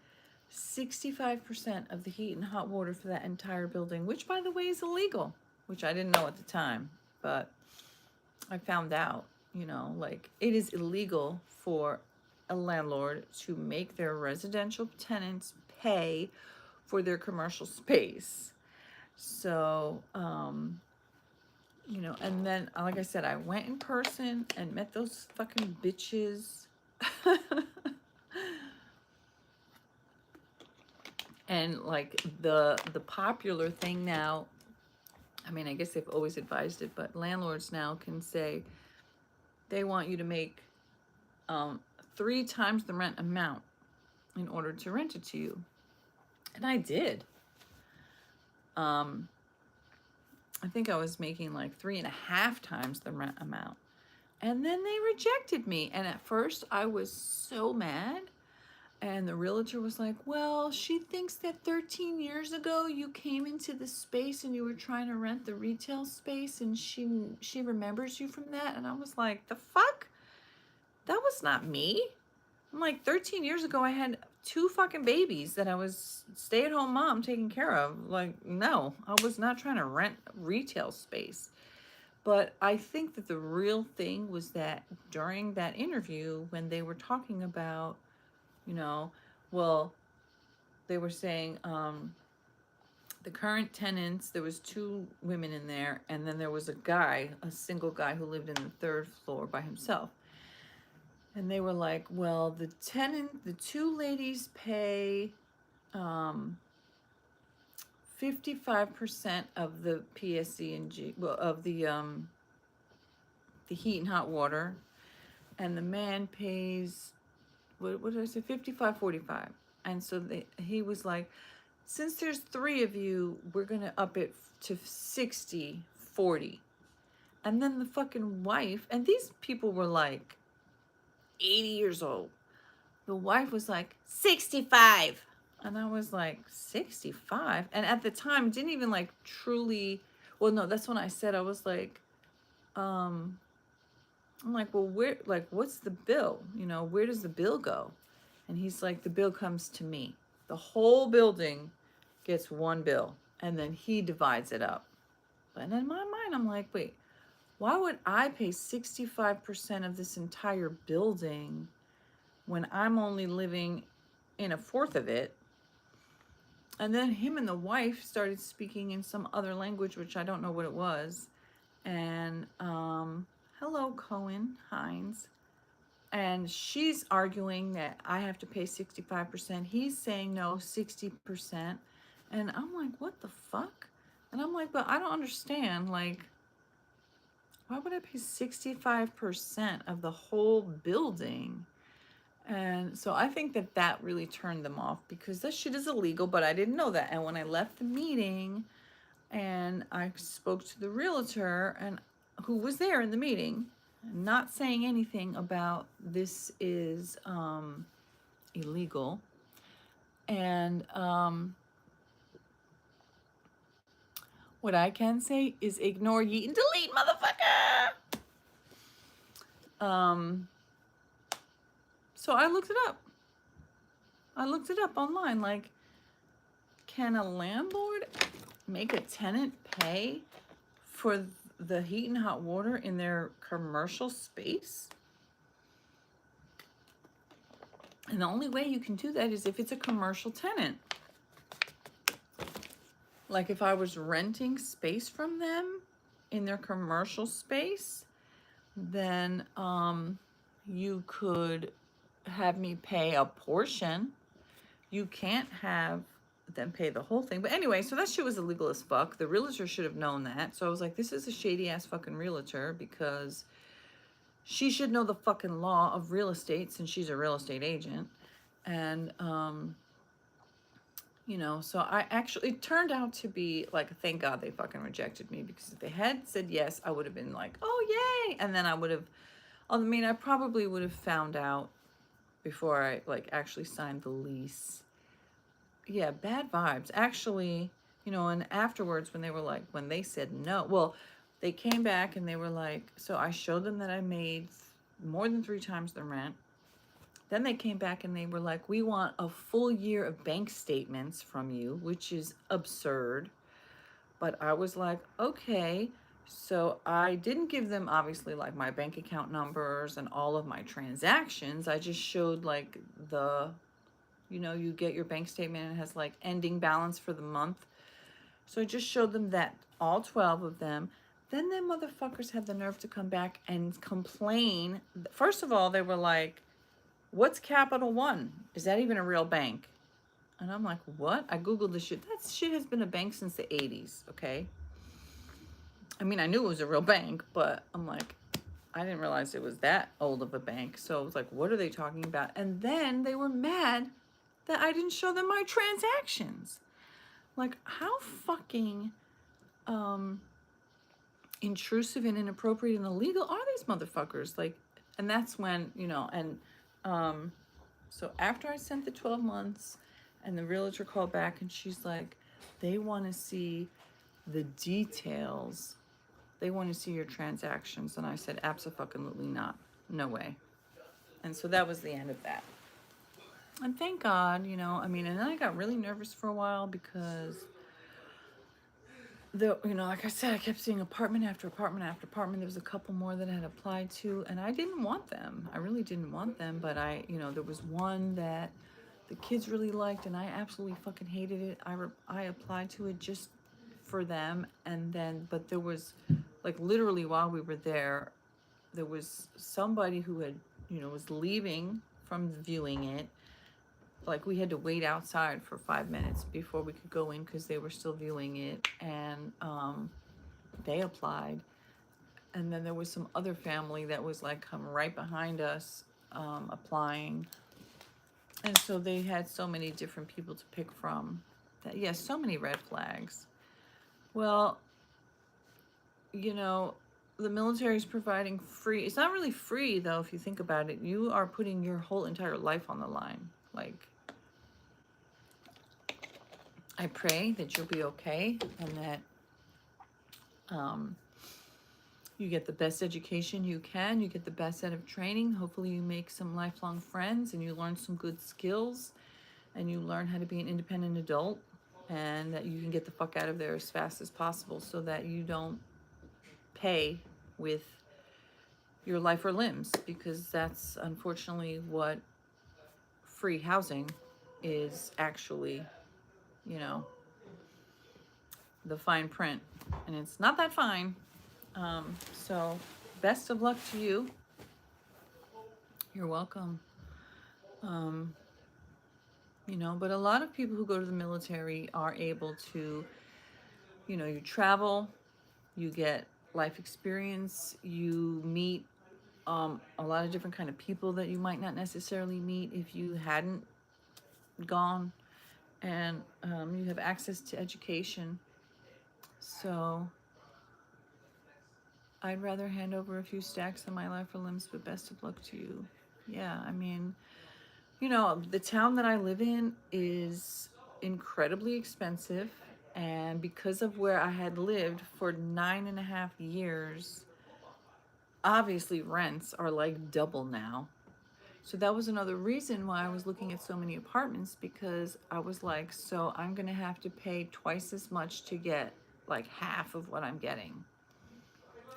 65% of the heat and hot water for that entire building, which by the way is illegal, which I didn't know at the time, but I found out, like it is illegal for a landlord to make their residential tenants pay for their commercial space. So, and then, like I said, I went in person and met those fucking bitches. And like the popular thing now, I mean, I guess they've always advised it, but landlords now can say they want you to make 3 times the rent amount in order to rent it to you. And I did. I think I was making like 3.5 times the rent amount. And then they rejected me. And at first I was so mad. And the realtor was like, well, she thinks that 13 years ago you came into the space and you were trying to rent the retail space, and she remembers you from that. And I was like, the fuck? That was not me. I'm like, 13 years ago I had 2 fucking babies that I was stay-at-home mom taking care of. Like, no, I was not trying to rent retail space. But I think that the real thing was that during that interview, when they were talking about, well, they were saying the current tenants, there was 2 women in there, and then there was a single guy who lived in the 3rd floor by himself. And they were like, well, the 2 ladies pay 55% of the PSE&G, well, of the heat and hot water, and the man pays, what did I say, 55-45. And so he was like, since there's 3 of you, we're gonna up it to 60-40. And then the fucking wife, and these people were like 80 years old. The wife was like, 65. And I was like, 65? And at the time, didn't even like truly, well, no, that's when I said, I was like, I'm like, well, what's the bill? Where does the bill go? And he's like, the bill comes to me. The whole building gets one bill, and then he divides it up. But in my mind, I'm like, wait, why would I pay 65% of this entire building when I'm only living in 1/4 of it? And then him and the wife started speaking in some other language, which I don't know what it was. And hello, Cohen Hines. And she's arguing that I have to pay 65%. He's saying no, 60%. And I'm like, what the fuck? And I'm like, but I don't understand. Like, why would I pay 65% of the whole building? And so I think that really turned them off, because this shit is illegal, but I didn't know that. And when I left the meeting and I spoke to the realtor, and who was there in the meeting, not saying anything about this is illegal. And what I can say is ignore, yeet, and delete, motherfucker. So I looked it up. I looked it up online. Like, can a landlord make a tenant pay for the heat and hot water in their commercial space? And the only way you can do that is if it's a commercial tenant. Like if I was renting space from them in their commercial space, then you could have me pay a portion. You can't have them pay the whole thing. But anyway, so that shit was illegal as fuck. The realtor should have known that. So I was like, this is a shady ass fucking realtor, because she should know the fucking law of real estate since she's a real estate agent. And you know, so I actually, it turned out to be like, thank God they fucking rejected me, because if they had said yes, I would have been like, oh yay, and then I would have, I mean, I probably would have found out before I like actually signed the lease. Yeah, bad vibes. Actually, you know, and afterwards when they were like, when they said no, well, they came back and they were like, so I showed them that I made more than 3 times the rent. Then they came back and they were like, we want a full year of bank statements from you, which is absurd. But I was like, okay. So I didn't give them obviously like my bank account numbers and all of my transactions. I just showed like the, you know, you get your bank statement and it has like ending balance for the month. So I just showed them that, all 12 of them. Then them motherfuckers had the nerve to come back and complain. First of all, they were like, what's Capital One? Is that even a real bank? And I'm like, what? I Googled this shit. That shit has been a bank since the 80s, okay? I mean, I knew it was a real bank, but I'm like, I didn't realize it was that old of a bank. So I was like, what are they talking about? And then they were mad that I didn't show them my transactions. Like, how fucking intrusive and inappropriate and illegal are these motherfuckers? Like, and that's when, you know, and so after I sent the 12 months and the realtor called back and she's like, they want to see the details. They want to see your transactions. And I said, abso-fucking-lutely not. No way. And so that was the end of that. And thank God, you know, I mean, and then I got really nervous for a while because you know, like I said, I kept seeing apartment after apartment after apartment. There was a couple more that I had applied to, and I didn't want them. I really didn't want them, but you know, there was one that the kids really liked, and I absolutely fucking hated it. I applied to it just for them, and then, but there was, like, literally while we were there was somebody who had, you know, was leaving from viewing it. Like, we had to wait outside for 5 minutes before we could go in because they were still viewing it, and they applied. And then there was some other family that was like come right behind us, applying. And so they had so many different people to pick from that, yes, so many red flags. Well, you know, the military is providing free, it's not really free though if you think about it. You are putting your whole entire life on the line. Like, I pray that you'll be okay and that you get the best education you can, you get the best set of training. Hopefully you make some lifelong friends and you learn some good skills and you learn how to be an independent adult, and that you can get the fuck out of there as fast as possible so that you don't pay with your life or limbs, because that's unfortunately what free housing is actually, you know, the fine print, and it's not that fine. So best of luck to you. You're welcome. You know, but a lot of people who go to the military are able to, you know, you travel, you get life experience, you meet a lot of different kind of people that you might not necessarily meet if you hadn't gone, and you have access to education. So I'd rather hand over a few stacks of my life or limbs, but best of luck to you. Yeah, I mean, you know, the town that I live in is incredibly expensive. And because of where I had lived for 9.5 years, obviously rents are like double now. So that was another reason why I was looking at so many apartments, because I was like, so I'm going to have to pay twice as much to get like half of what I'm getting.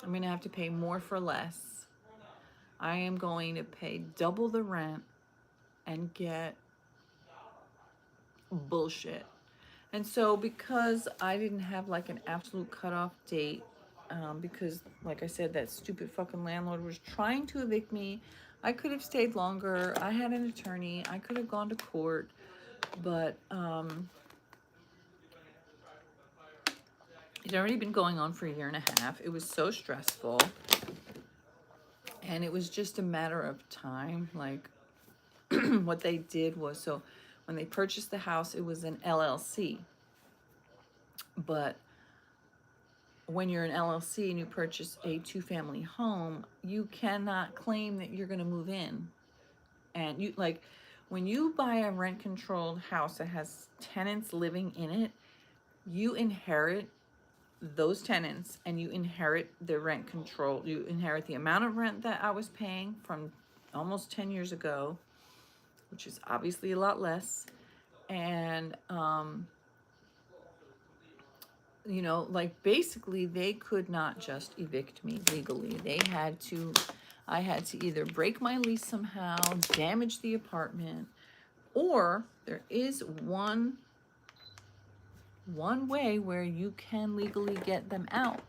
I'm going to have to pay more for less. I am going to pay double the rent and get bullshit. And so, because I didn't have like an absolute cutoff date, because, like I said, that stupid fucking landlord was trying to evict me, I could have stayed longer. I had an attorney. I could have gone to court, but it had already been going on for a year and a half. It was so stressful, and it was just a matter of time. Like, what they did was, so when they purchased the house, it was an LLC, but when you're an LLC and you purchase a two-family home, you cannot claim that you're going to move in. And you, like, when you buy a rent-controlled house that has tenants living in it, you inherit those tenants, and you inherit the rent control. You inherit the amount of rent that I was paying from almost 10 years ago, which is obviously a lot less. And you know, like, basically they could not just evict me legally. I had to either break my lease somehow, damage the apartment, or there is one way where you can legally get them out,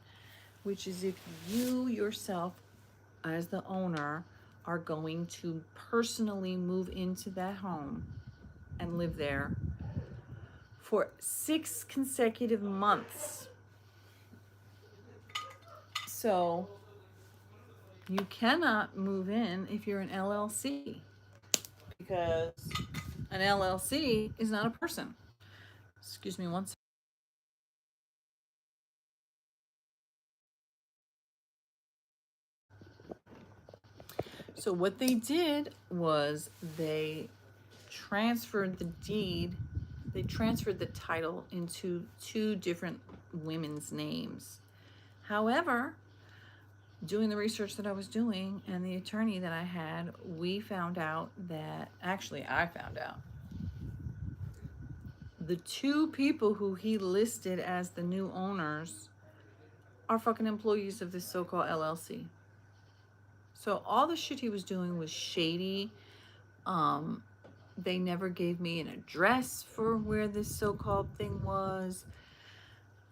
which is if you yourself, as the owner, are going to personally move into that home and live there for 6 consecutive months. So you cannot move in if you're an LLC, because an LLC is not a person. Excuse me one second. So what they did was they transferred the deed, they transferred the title into 2 different women's names. However, doing the research that I was doing and the attorney that I had, we found out that, actually I found out, the 2 people who he listed as the new owners are fucking employees of this so-called LLC. So all the shit he was doing was shady. They never gave me an address for where this so-called thing was.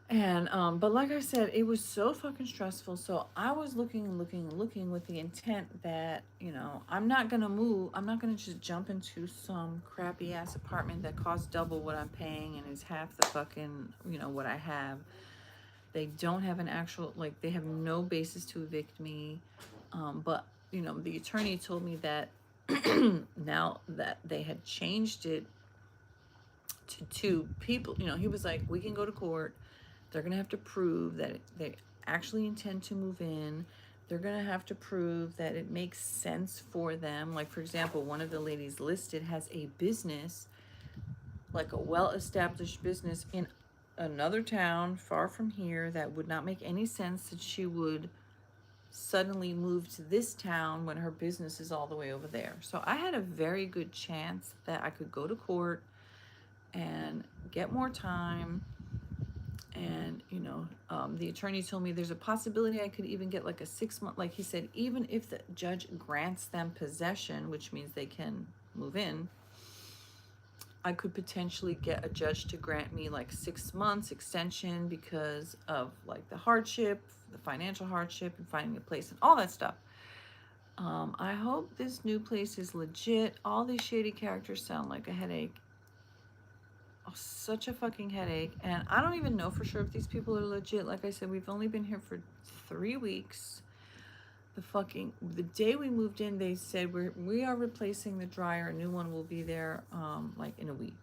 And but like I said, it was so fucking stressful. So I was looking and looking and looking with the intent that, you know, I'm not gonna move. I'm not gonna just jump into some crappy ass apartment that costs double what I'm paying and is half the fucking, you know, what I have. They don't have an actual, like, they have no basis to evict me. But, you know, the attorney told me that now that they had changed it to 2 people, you know, he was like, we can go to court. They're going to have to prove that they actually intend to move in. They're going to have to prove that it makes sense for them. Like, for example, one of the ladies listed has a business, like a well-established business in another town far from here, that would not make any sense that she would suddenly move to this town when her business is all the way over there. So I had a very good chance that I could go to court and get more time. And, you know, the attorney told me there's a possibility I could even get like a 6-month, like he said, even if the judge grants them possession, which means they can move in, I could potentially get a judge to grant me like 6 months extension because of like the hardship, the financial hardship, and finding a place and all that stuff. I hope this new place is legit. All these shady characters sound like a headache. Oh, such a fucking headache. And I don't even know for sure if these people are legit. Like I said, we've only been here for 3 weeks. The day we moved in, they said we are replacing the dryer. A new one will be there like in a week.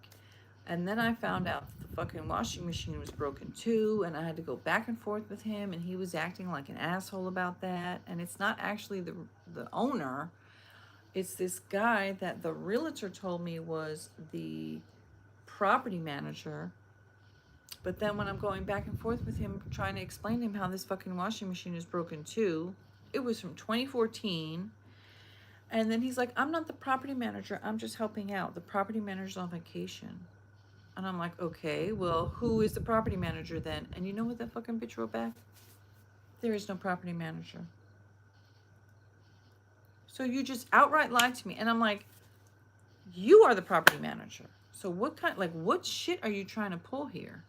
And then I found out that the fucking washing machine was broken too, and I had to go back and forth with him, and he was acting like an asshole about that. And it's not actually the owner, it's this guy that the realtor told me was the property manager. But then when I'm going back and forth with him, trying to explain to him how this fucking washing machine is broken too, it was from 2014. And then he's like, I'm not the property manager, I'm just helping out. The property manager's on vacation. And I'm like, okay, well, who is the property manager then? And you know what that fucking bitch wrote back? There is no property manager. So you just outright lied to me. And I'm like, you are the property manager. So what shit are you trying to pull here?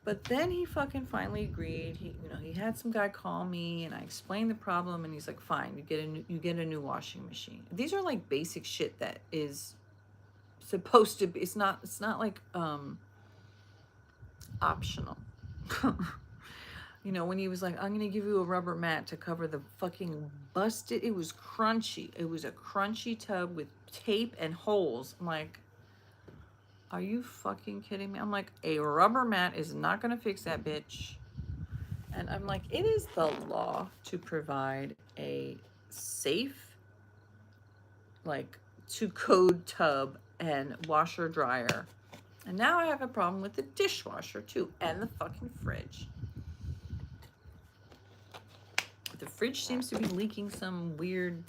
But then he fucking finally agreed. He had some guy call me, and I explained the problem, and he's like, fine, you get a new washing machine. These are like basic shit that is supposed to be, it's not like optional. When he was like, I'm gonna give you a rubber mat to cover the fucking busted, it was crunchy. It was a crunchy tub with tape and holes. I'm like, are you fucking kidding me? I'm like, a rubber mat is not gonna fix that bitch. And I'm like, it is the law to provide a safe, like, to code tub and washer dryer. And now I have a problem with the dishwasher too, and the fucking fridge. The fridge seems to be leaking some weird.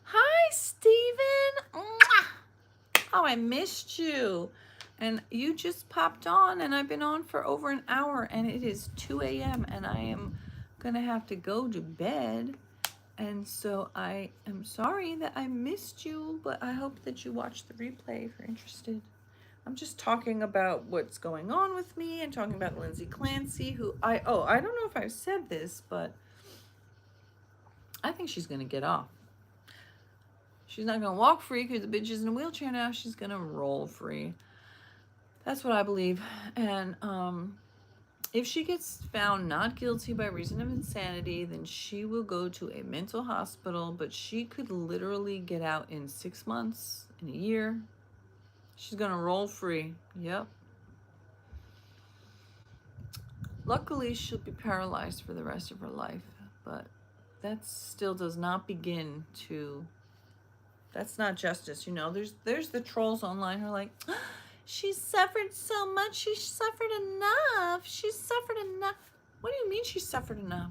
Hi, Steven. Oh, I missed you. And you just popped on, and I've been on for over an hour, and it is 2 a.m. and I am gonna have to go to bed. And so I am sorry that I missed you, but I hope that you watch the replay if you're interested. I'm just talking about what's going on with me and talking about Lindsay Clancy, who I don't know if I've said this, but I think she's gonna get off. She's not gonna walk free because the bitch is in a wheelchair now. She's gonna roll free. That's what I believe. And if she gets found not guilty by reason of insanity, then she will go to a mental hospital, but she could literally get out in 6 months, in a year. She's gonna roll free. Yep. Luckily, she'll be paralyzed for the rest of her life, but that still does not begin to, that's not justice. There's the trolls online who are like, she suffered so much, she suffered enough, she suffered enough. What do you mean she suffered enough?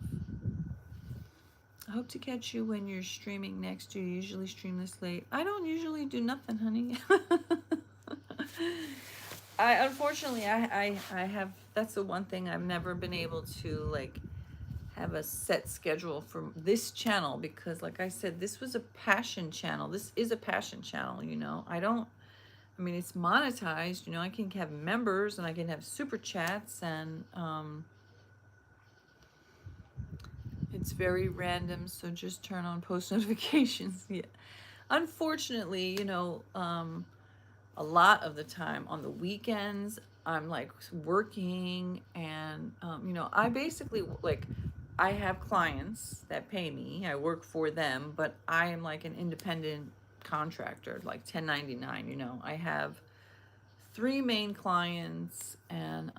I hope to catch you when you're streaming next. Do you usually stream this late? I don't usually do nothing, honey. Unfortunately, I have, that's the one thing I've never been able to like have a set schedule for this channel, because like I said, this was a passion channel. This is a passion channel, it's monetized, I can have members and I can have super chats, and it's very random, so just turn on post notifications. Yeah. Unfortunately, a lot of the time on the weekends, I'm like working, and I basically I have clients that pay me. I work for them, but I am like an independent contractor, like 1099. I have 3 main clients, and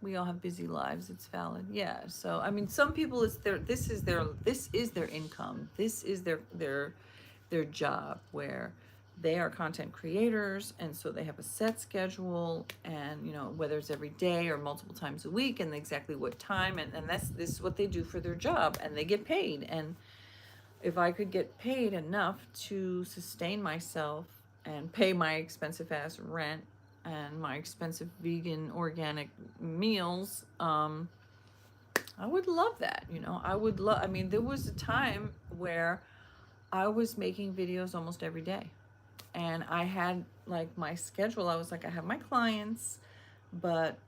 we all have busy lives. It's valid. Yeah. So some people, this is their income. This is their job, where they are content creators, and so they have a set schedule, and whether it's every day or multiple times a week, and exactly what time, and this is what they do for their job, and they get paid. And if I could get paid enough to sustain myself and pay my expensive ass rent and my expensive vegan organic meals, I would love that. There was a time where I was making videos almost every day, and I had like my schedule. I was like, I have my clients, but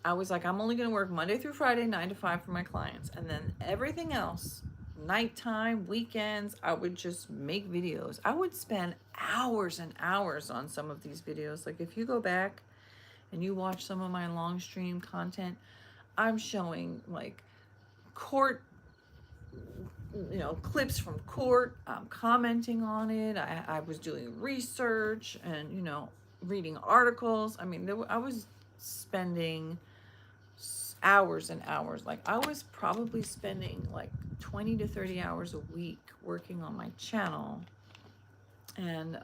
I was like, I'm only going to work Monday through Friday, 9 to 5 for my clients. And then everything else, nighttime, weekends, I would just make videos. I would spend hours and hours on some of these videos. Like if you go back and you watch some of my long stream content, I'm showing like court you know, clips from court, commenting on it. I was doing research and, you know, reading articles. I mean, I was spending hours and hours. Like, I was probably spending like 20 to 30 hours a week working on my channel. And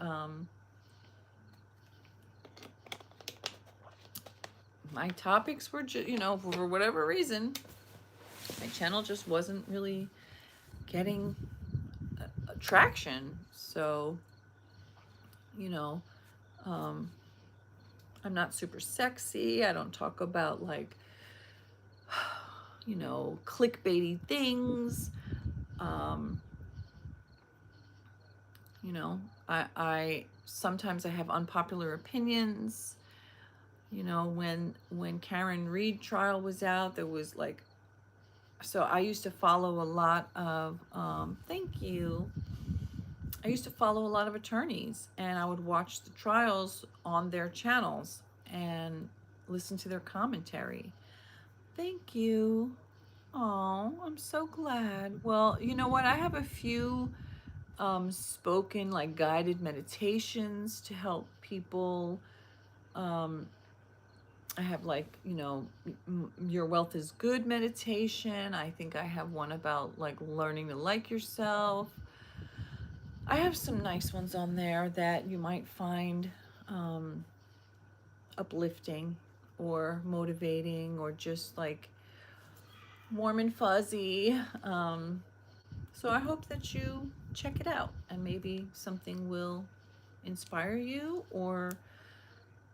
my topics were just, you know, for whatever reason, my channel just wasn't really getting traction. So, you know, um, I'm not super sexy. I don't talk about like, you know, clickbaity things. Um, you know, I sometimes I have unpopular opinions. You know, when Karen Reed trial was out, there was like, so I used to follow a lot of, thank you. I used to follow a lot of attorneys, and I would watch the trials on their channels and listen to their commentary. Thank you. Oh, I'm so glad. Well, you know what? I have a few spoken, like guided meditations to help people. Um, I have like, you know, your wealth is good meditation. I think I have one about like learning to like yourself. I have some nice ones on there that you might find um, uplifting or motivating or just like warm and fuzzy. So I hope that you check it out and maybe something will inspire you or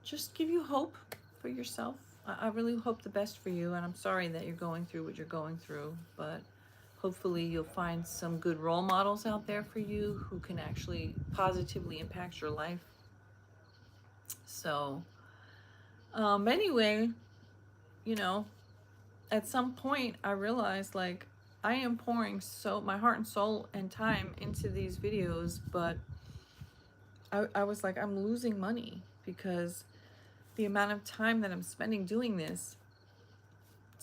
just give you hope for yourself. I really hope the best for you, and I'm sorry that you're going through what you're going through, but hopefully you'll find some good role models out there for you who can actually positively impact your life. So, anyway, you know, at some point I realized like I am pouring so my heart and soul and time into these videos, but I was like, I'm losing money because the amount of time that I'm spending doing this,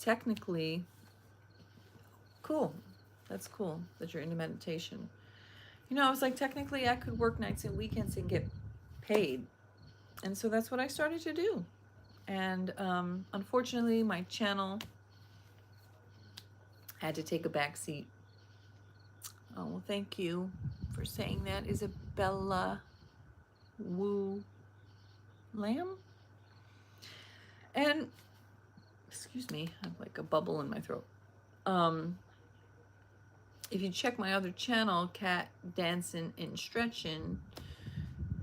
technically, cool. That's cool that you're into meditation. You know, I was like, technically, I could work nights and weekends and get paid. And so that's what I started to do. And unfortunately, my channel had to take a back seat. Oh, well, thank you for saying that, Isabella Wu Lamb. And, excuse me, I have like a bubble in my throat. If you check my other channel, Cat Dancing and Stretching,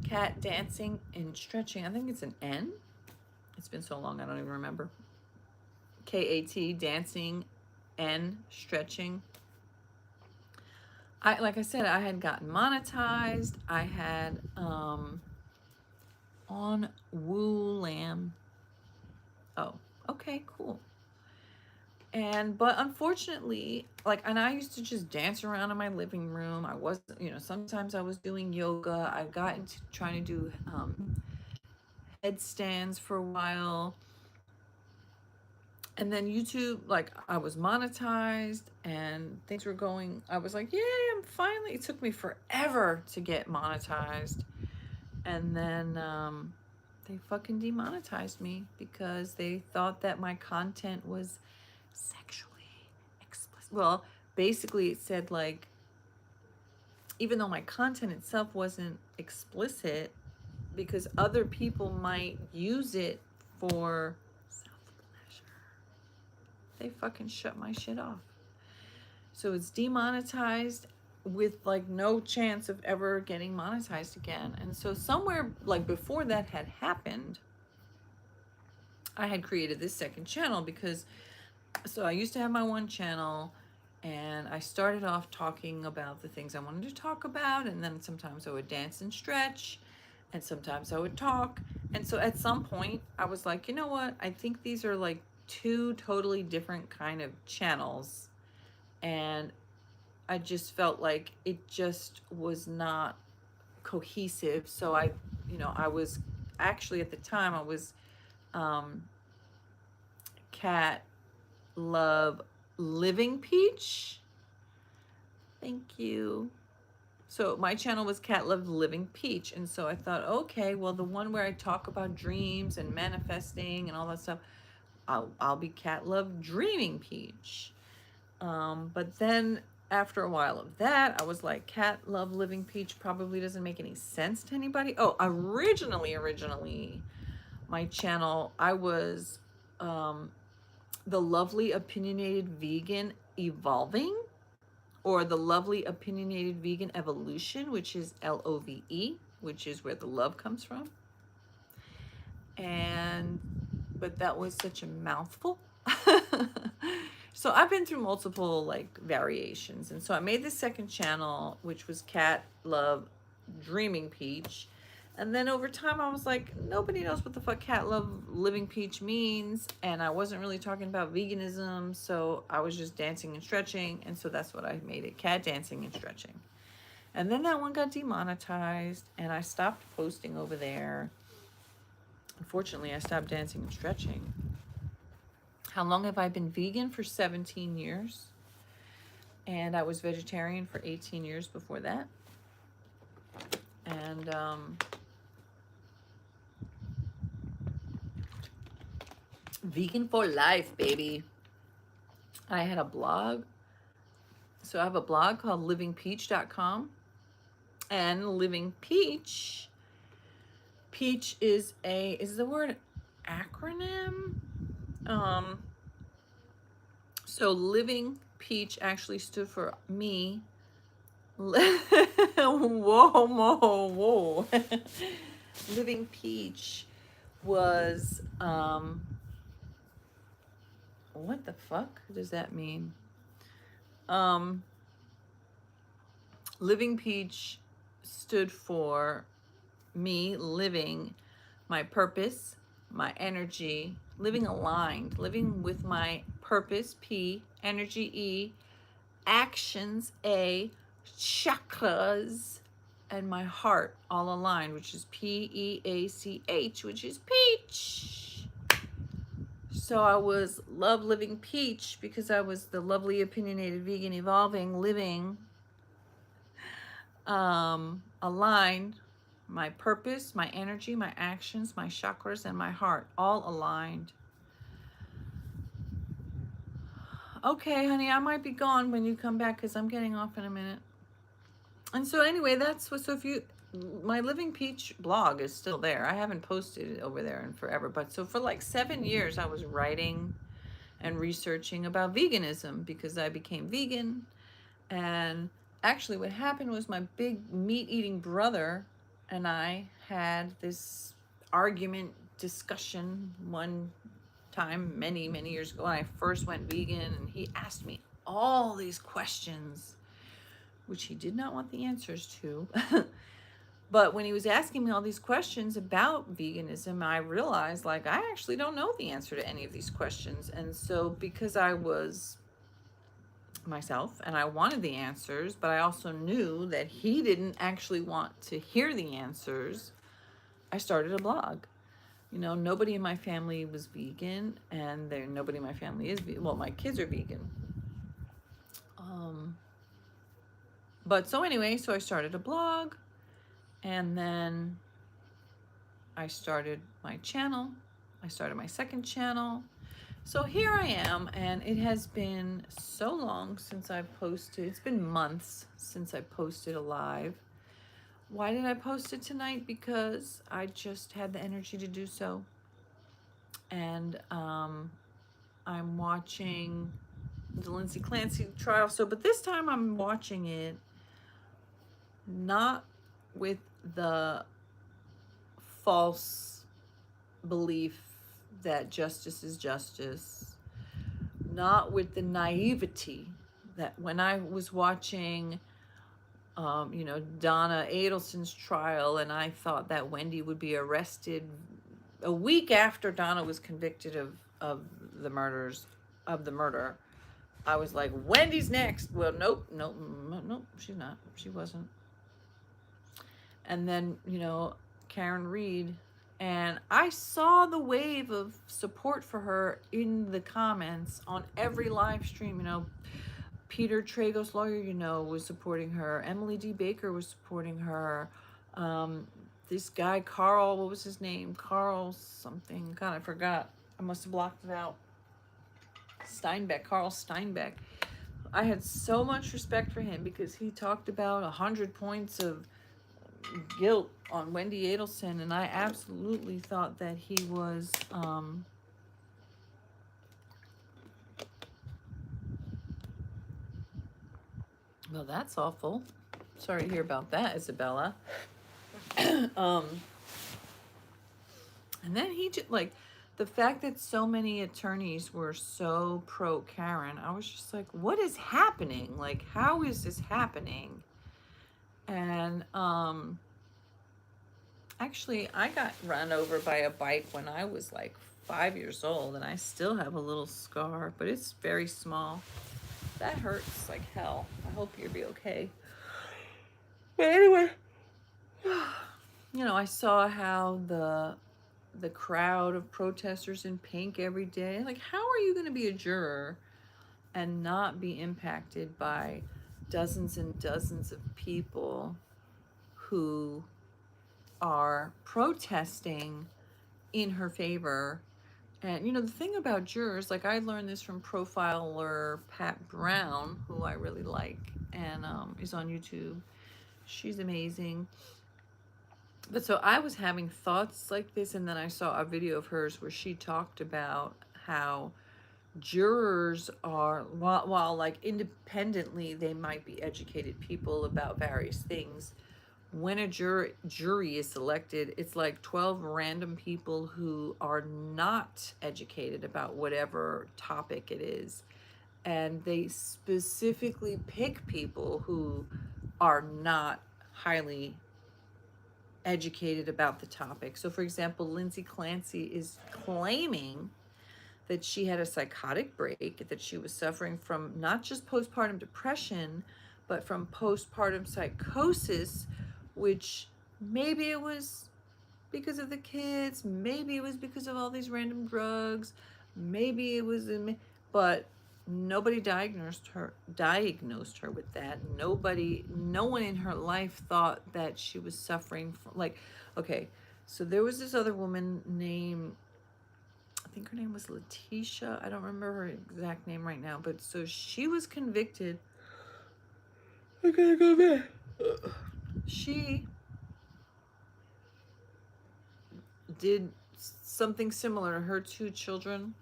Cat Dancing and Stretching, I think it's an N. It's been so long, I don't even remember. KAT, Dancing and Stretching. Like I said, I had gotten monetized. I had on Woo Lamb. Oh, okay, cool. But unfortunately, like, and I used to just dance around in my living room. I wasn't, you know, sometimes I was doing yoga. I got into trying to do headstands for a while. And then YouTube, like, I was monetized and things were going, I was like, yay, I'm finally, it took me forever to get monetized. And then they fucking demonetized me because they thought that my content was sexually explicit. Well, basically it said like, even though my content itself wasn't explicit, because other people might use it for self-pleasure, they fucking shut my shit off. So it's demonetized with like no chance of ever getting monetized again. And so somewhere like before that had happened, I had created this second channel because, so I used to have my one channel and I started off talking about the things I wanted to talk about, and then sometimes I would dance and stretch, and sometimes I would talk. And so at some point I was like, you know what? I think these are like two totally different kind of channels. And I just felt like it just was not cohesive. So I was actually at the time I was Cat Love Living Peach. Thank you. So my channel was Cat Love Living Peach. And so I thought, okay, well, the one where I talk about dreams and manifesting and all that stuff, I'll be Cat Love Dreaming Peach. But then after a while of that, I was like, Cat Love Living Peach probably doesn't make any sense to anybody. Oh, originally, my channel, I was the Lovely Opinionated Vegan Evolving, or the Lovely Opinionated Vegan Evolution, which is LOVE, which is where the love comes from. But that was such a mouthful. So I've been through multiple like variations. And so I made the second channel, which was Cat Love Dreaming Peach. And then over time I was like, nobody knows what the fuck Cat Love Living Peach means. And I wasn't really talking about veganism. So I was just dancing and stretching. And so that's what I made it, Cat Dancing and Stretching. And then that one got demonetized and I stopped posting over there. Unfortunately, I stopped dancing and stretching. How long have I been vegan? For 17 years. And I was vegetarian for 18 years before that. And vegan for life, baby. I had a blog. So I have a blog called livingpeach.com. And Living Peach. Peach is the word acronym? So Living Peach actually stood for me. Whoa. Living Peach was, what the fuck does that mean? Living Peach stood for me living my purpose, my energy, living aligned, living with my purpose, P, energy, E, actions, A, chakras, and my heart all aligned, which is PEACH, which is peach. So I was Love Living Peach because I was the lovely opinionated vegan evolving living aligned, my purpose, my energy, my actions, my chakras, and my heart all aligned. Okay, honey, I might be gone when you come back because I'm getting off in a minute. And so anyway, that's what, so if you, my Living Peach blog is still there. I haven't posted it over there in forever, but so for like 7 years I was writing and researching about veganism because I became vegan. And actually what happened was my big meat-eating brother and I had this argument discussion one time many years ago when I first went vegan, and he asked me all these questions which he did not want the answers to. But when he was asking me all these questions about veganism, I realized like I actually don't know the answer to any of these questions. And so because I was myself and I wanted the answers, but I also knew that he didn't actually want to hear the answers, I started a blog. You know, nobody in my family was vegan, and nobody in my family is vegan. Well, my kids are vegan. But so anyway, so I started a blog, and then I started my channel. I started my second channel. So here I am, and it has been so long since I've posted. It's been months since I posted a live. Why did I post it tonight? Because I just had the energy to do so. And I'm watching the Lindsay Clancy trial. So, but this time I'm watching it not with the false belief that justice is justice, not with the naivety that when I was watching, you know, Donna Adelson's trial, and I thought that Wendy would be arrested a week after Donna was convicted of the murder. I was like, Wendy's next. Well, nope, she's not. She wasn't. And then, you know, Karen Reed, and I saw the wave of support for her in the comments on every live stream, you know, Peter Tragos, lawyer, you know, was supporting her. Emily D. Baker was supporting her. This guy, Carl, what was his name? Carl something. God, I forgot. I must have blocked it out. Steinbeck, Carl Steinbeck. I had so much respect for him because he talked about 100 points of guilt on Wendy Adelson, and I absolutely thought that he was, well, that's awful. Sorry to hear about that, Isabella. um, and then he just, like, the fact that so many attorneys were so pro Karen, I was just like, what is happening? Like, how is this happening? And actually, I got run over by a bike when I was like 5 years old, and I still have a little scar, but it's very small. That hurts like hell. I hope you'll be okay. But anyway, you know, I saw how the crowd of protesters in pink every day. Like, how are you going to be a juror and not be impacted by dozens and dozens of people who are protesting in her favor? And, you know, the thing about jurors, like I learned this from profiler Pat Brown, who I really like, and is on YouTube. She's amazing. But so I was having thoughts like this, and then I saw a video of hers where she talked about how jurors are, while like independently they might be educated people about various things, when a jury is selected, it's like 12 random people who are not educated about whatever topic it is. And they specifically pick people who are not highly educated about the topic. So, for example, Lindsay Clancy is claiming that she had a psychotic break, that she was suffering from not just postpartum depression, but from postpartum psychosis, which maybe it was because of the kids, maybe it was because of all these random drugs, maybe it was, but nobody diagnosed her with that. No one in her life thought that she was suffering from, like, okay, so there was this other woman named, I think her name was Letitia. I don't remember her exact name right now, but so she was convicted. I gotta go back. She did something similar to her two children,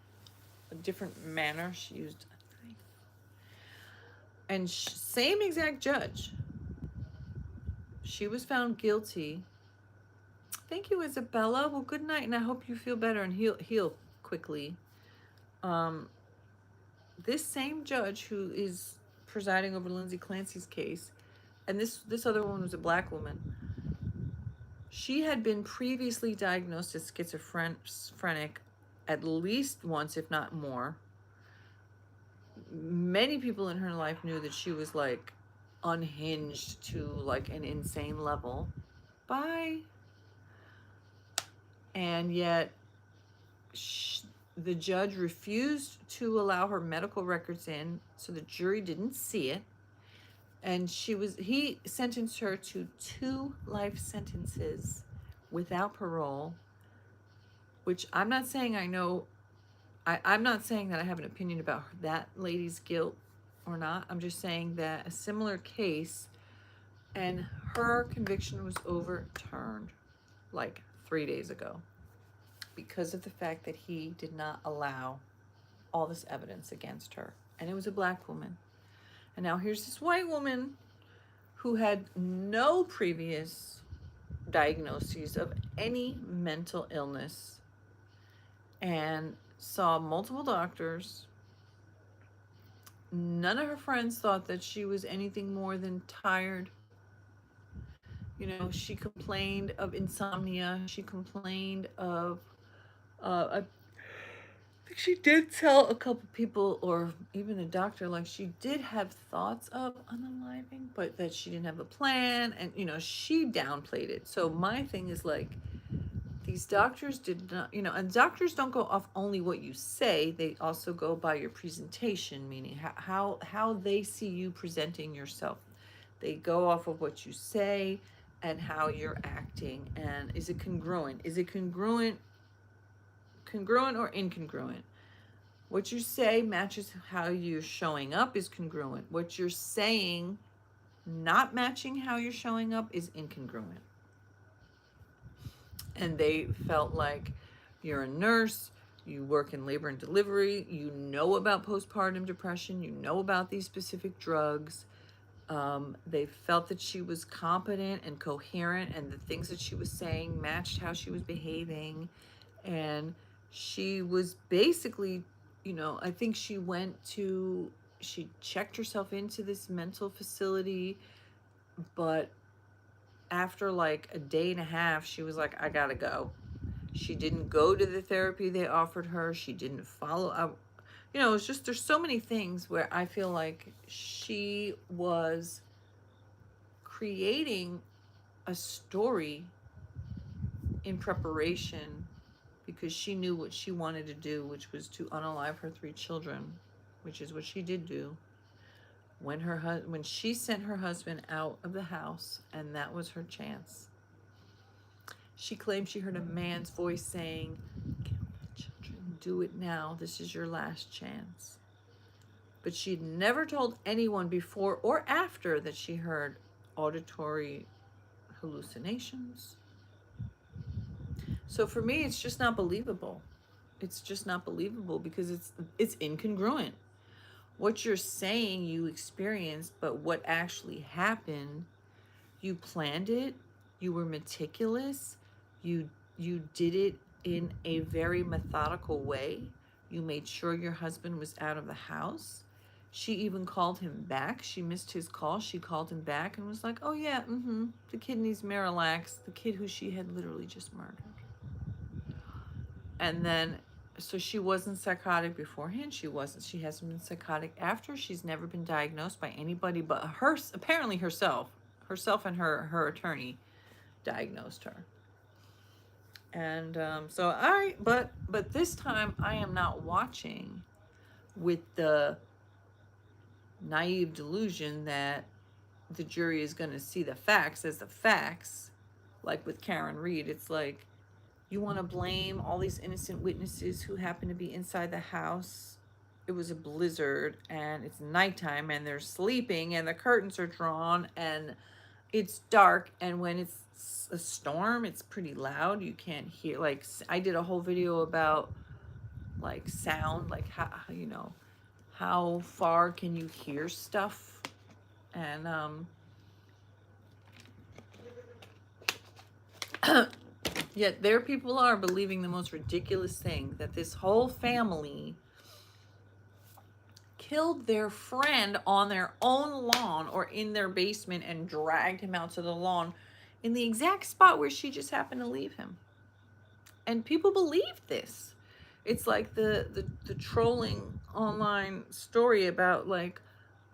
a different manner. She used a knife. And same exact judge. She was found guilty. Thank you, Isabella. Well, good night, and I hope you feel better and heal quickly. This same judge who is presiding over Lindsay Clancy's case, and this other woman was a black woman. She had been previously diagnosed as schizophrenic at least once, if not more. Many people in her life knew that she was like unhinged to like an insane level. Bye. And yet the judge refused to allow her medical records in, so the jury didn't see it. And he sentenced her to 2 life sentences without parole, which I'm not saying I know, I'm not saying that I have an opinion about that lady's guilt or not. I'm just saying that a similar case, and her conviction was overturned like 3 days ago because of the fact that he did not allow all this evidence against her. And it was a black woman. And now here's this white woman who had no previous diagnoses of any mental illness and saw multiple doctors. None of her friends thought that she was anything more than tired. You know, she complained of insomnia. She complained of, I think she did tell a couple people, or even a doctor, like she did have thoughts of unaliving, but that she didn't have a plan. And, you know, she downplayed it. So my thing is like, these doctors did not, you know, and doctors don't go off only what you say, they also go by your presentation, meaning how they see you presenting yourself. They go off of what you say and how you're acting, and is it congruent? Is it congruent or incongruent? What you say matches how you're showing up is congruent. What you're saying not matching how you're showing up is incongruent. And they felt like you're a nurse, you work in labor and delivery, you know about postpartum depression, you know about these specific drugs. They felt that she was competent and coherent, and the things that she was saying matched how she was behaving. And she was basically, you know, I think she checked herself into this mental facility, but after like a day and a half, she was like, I gotta go. She didn't go to the therapy they offered her. She didn't follow up. You know, it's just, there's so many things where I feel like she was creating a story in preparation because she knew what she wanted to do, which was to unalive her 3 children, which is what she did do when she sent her husband out of the house, and that was her chance. She claimed she heard a man's voice saying, "Kill the children, do it now. This is your last chance." But she'd never told anyone before or after that she heard auditory hallucinations. So for me, it's just not believable. It's just not believable because it's incongruent. What you're saying you experienced, but what actually happened, you planned it, you were meticulous, you did it in a very methodical way. You made sure your husband was out of the house. She even called him back. She missed his call. She called him back and was like, oh yeah, the kid needs Miralax, the kid who she had literally just murdered. And then, so she wasn't psychotic beforehand. She hasn't been psychotic after. She's never been diagnosed by anybody but apparently herself and her attorney diagnosed her. And but this time I am not watching with the naive delusion that the jury is going to see the facts as the facts. Like with Karen Reed, it's like, you want to blame all these innocent witnesses who happen to be inside the house. It was a blizzard and it's nighttime and they're sleeping and the curtains are drawn and it's dark, and when it's a storm, it's pretty loud. You can't hear, like, I did a whole video about like sound, like how far can you hear stuff. And yet there people are believing the most ridiculous thing, that this whole family killed their friend on their own lawn or in their basement and dragged him out to the lawn in the exact spot where she just happened to leave him. And people believe this. It's like the trolling online story about like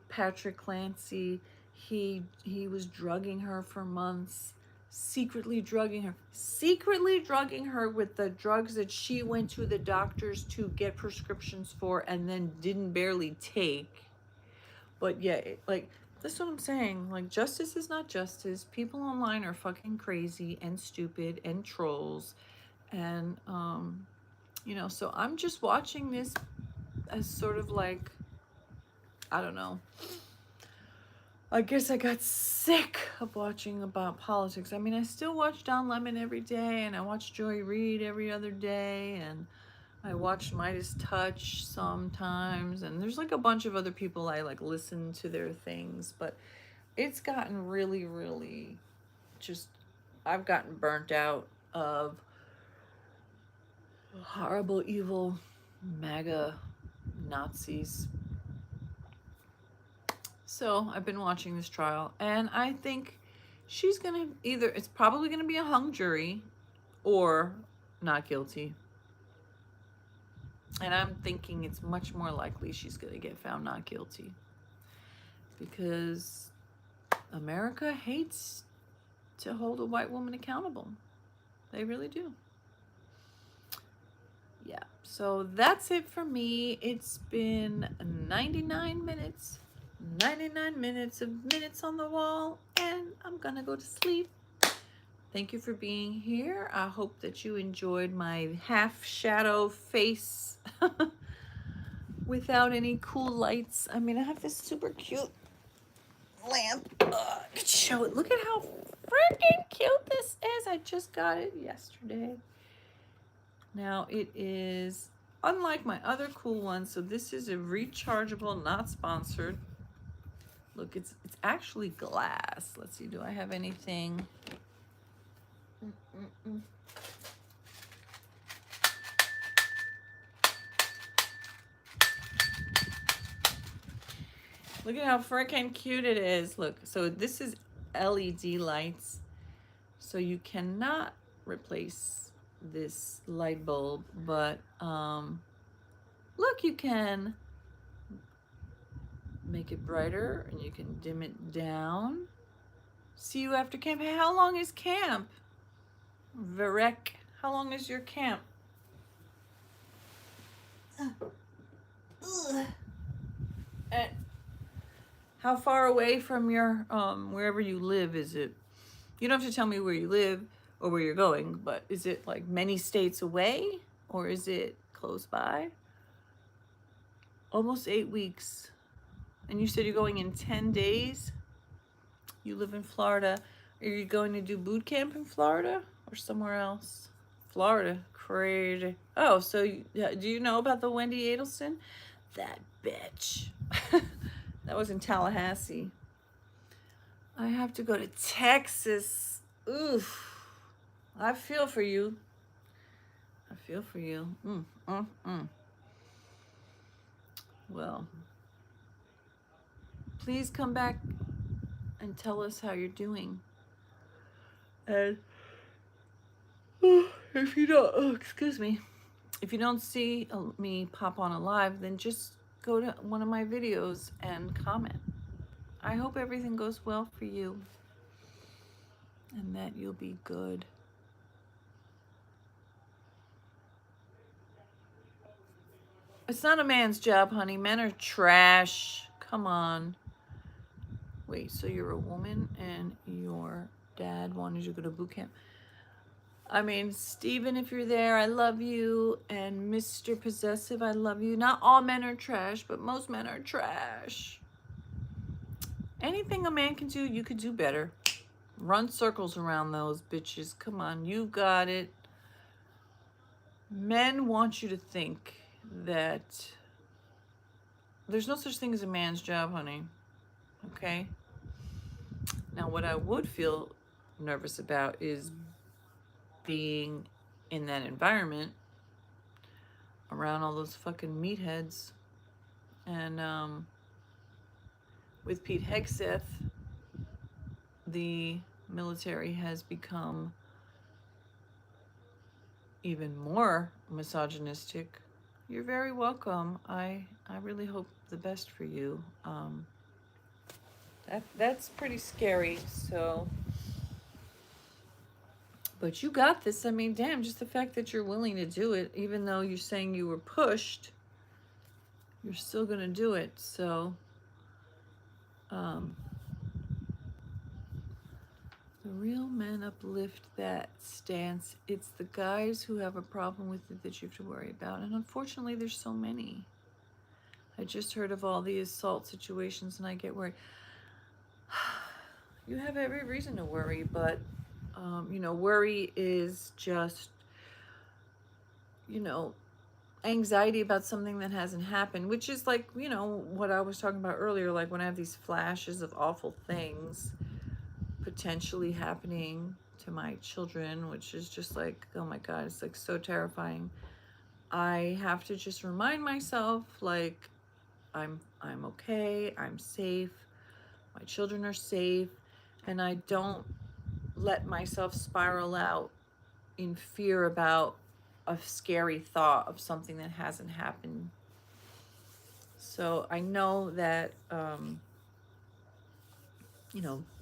Patrick Clancy. He was drugging her for months, secretly drugging her with the drugs that she went to the doctors to get prescriptions for and then didn't barely take. But yeah, like, that's what I'm saying. Like, justice is not justice. People online are fucking crazy and stupid and trolls. And so I'm just watching this as sort of like, I don't know, I guess I got sick of watching about politics. I mean, I still watch Don Lemon every day, and I watch Joy Reid every other day, and I watch Midas Touch sometimes, and there's like a bunch of other people I like listen to their things, but it's gotten really, really just, I've gotten burnt out of horrible, evil MAGA Nazis. So I've been watching this trial, and I think she's gonna it's probably gonna be a hung jury or not guilty. And I'm thinking it's much more likely she's gonna get found not guilty, because America hates to hold a white woman accountable. They really do. So that's it for me. It's been 99 minutes. 99 minutes of minutes on the wall, and I'm gonna go to sleep. Thank you for being here. I hope that you enjoyed my half shadow face without any cool lights. I mean, I have this super cute lamp. I could show it. Look at how freaking cute this is. I just got it yesterday. Now it is unlike my other cool ones. So this is a rechargeable, not sponsored. Look, it's actually glass. Let's see, do I have anything? Look at how freaking cute it is. Look, so this is LED lights. So you cannot replace this light bulb, but look, you can make it brighter and you can dim it down. See you after camp. Hey, how long is camp? Verek, how long is your camp? And how far away from your wherever you live is it? You don't have to tell me where you live or where you're going, but is it like many states away or is it close by? Almost 8 weeks. And you said you're going in 10 days? You live in Florida. Are you going to do boot camp in Florida or somewhere else? Florida, crazy. Oh, so do you know about the Wendy Adelson? That bitch. That was in Tallahassee. I have to go to Texas. Oof. I feel for you. I feel for you. Well, please come back and tell us how you're doing. And if you don't, excuse me, if you don't see me pop on a live, then just go to one of my videos and comment. I hope everything goes well for you and that you'll be good. It's not a man's job, honey. Men are trash. Come on. Wait, so you're a woman and your dad wanted you to go to boot camp? I mean, Steven, if you're there, I love you. And Mr. Possessive, I love you. Not all men are trash, but most men are trash. Anything a man can do, you could do better. Run circles around those bitches. Come on, you got it. Men want you to think that there's no such thing as a man's job, honey. Okay? Now, what I would feel nervous about is being in that environment around all those fucking meatheads. And with Pete Hegseth, the military has become even more misogynistic. You're very welcome. I really hope the best for you. That's pretty scary. So, but you got this. I mean, damn, just the fact that you're willing to do it, even though you're saying you were pushed, you're still gonna do it. So, the real men uplift that stance. It's the guys who have a problem with it that you have to worry about. And unfortunately, there's so many. I just heard of all the assault situations and I get worried. You have every reason to worry, but, worry is just, anxiety about something that hasn't happened, which is like, what I was talking about earlier, like when I have these flashes of awful things potentially happening to my children, which is just like, oh my God, it's like so terrifying. I have to just remind myself, like, I'm okay, I'm safe, my children are safe, and I don't let myself spiral out in fear about a scary thought of something that hasn't happened. So I know that,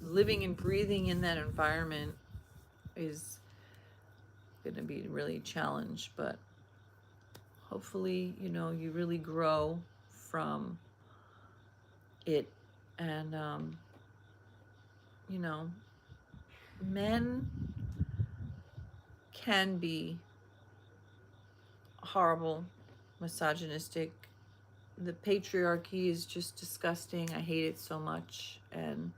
living and breathing in that environment is going to be really a challenge, but hopefully, you know, you really grow from it. And, you know, men can be horrible, misogynistic. The patriarchy is just disgusting. I hate it so much. And,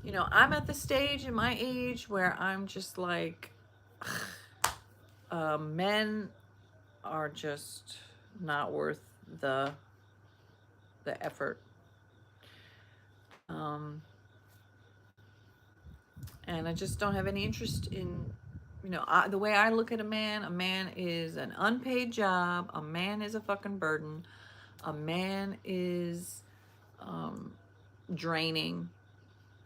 you know, I'm at the stage in my age where I'm just like, men are just not worth the effort. Um, and I just don't have any interest in, you know, the way I look at a man is an unpaid job. A man is a fucking burden. A man is draining.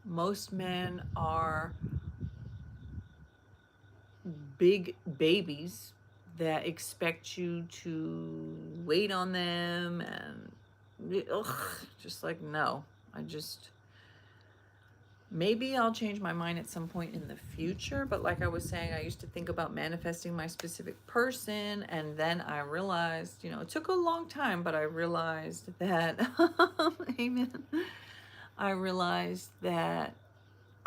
Most men are big babies that expect you to wait on them, and ugh, just like, no. I just, maybe I'll change my mind at some point in the future, but like I was saying, I used to think about manifesting my specific person, and then I realized, you know, it took a long time, but I realized that amen, I realized that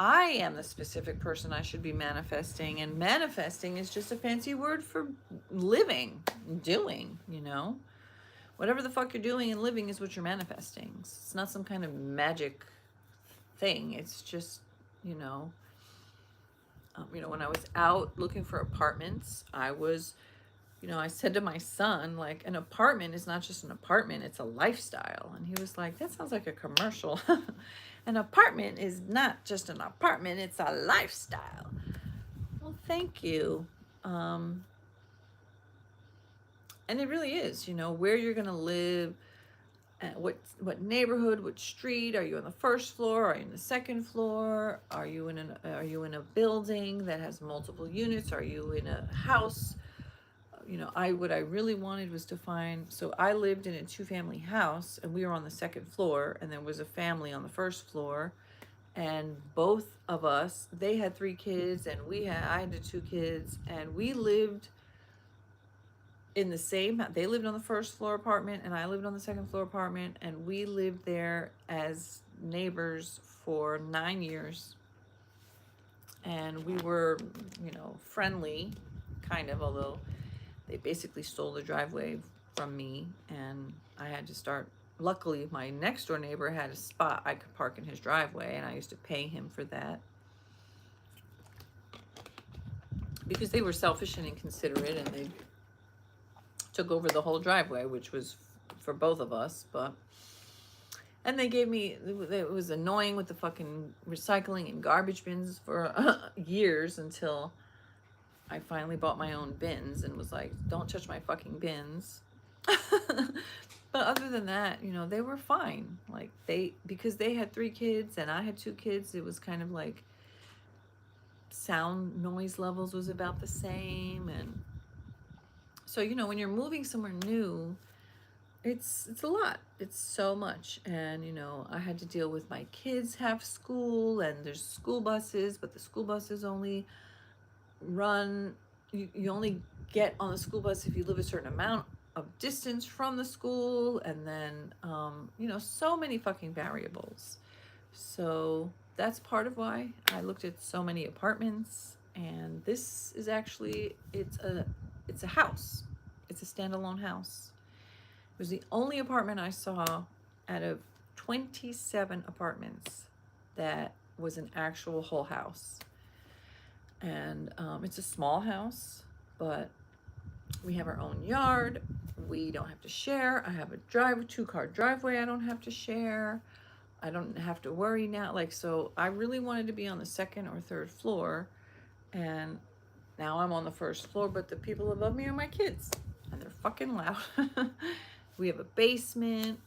I am the specific person I should be manifesting, and manifesting is just a fancy word for living, doing, you know. Whatever the fuck you're doing and living is what you're manifesting. It's not some kind of magic thing. It's just, you know, when I was out looking for apartments, I was, you know, I said to my son, like, an apartment is not just an apartment, it's a lifestyle. And he was like, that sounds like a commercial. An apartment is not just an apartment, it's a lifestyle. Well, thank you. And it really is, you know, where you're going to live, what neighborhood, what street. Are you on the first floor? Are you in the second floor? Are you in a building that has multiple units? Are you in a house? You know, what I really wanted was to find, so I lived in a 2-family house, and we were on the second floor, and there was a family on the first floor, and both of us, they had 3 kids, and I had the 2 kids, and we lived in the same, they lived on the first floor apartment, and I lived on the second floor apartment, and we lived there as neighbors for 9 years. And we were, you know, friendly, kind of, although they basically stole the driveway from me, and I had to start. Luckily, my next door neighbor had a spot I could park in his driveway, and I used to pay him for that because they were selfish and inconsiderate, and they took over the whole driveway, which was for both of us. And they gave me, it was annoying with the fucking recycling and garbage bins for years, until I finally bought my own bins and was like, don't touch my fucking bins. But other than that, you know, they were fine. Like, because they had 3 kids and I had 2 kids, it was kind of like sound noise levels was about the same. And so, you know, when you're moving somewhere new, it's a lot. It's so much. And, you know, I had to deal with my kids have school, and there's school buses, but the school buses only run, you only get on the school bus if you live a certain amount of distance from the school. And then, you know, so many fucking variables. So that's part of why I looked at so many apartments. And this is actually, it's a house. It's a standalone house. It was the only apartment I saw out of 27 apartments that was an actual whole house. And it's a small house, but we have our own yard. We don't have to share. I have a 2-car driveway I don't have to share. I don't have to worry now. Like, so I really wanted to be on the 2nd or 3rd floor, and now I'm on the 1st floor, but the people above me are my kids, and they're fucking loud. We have a basement.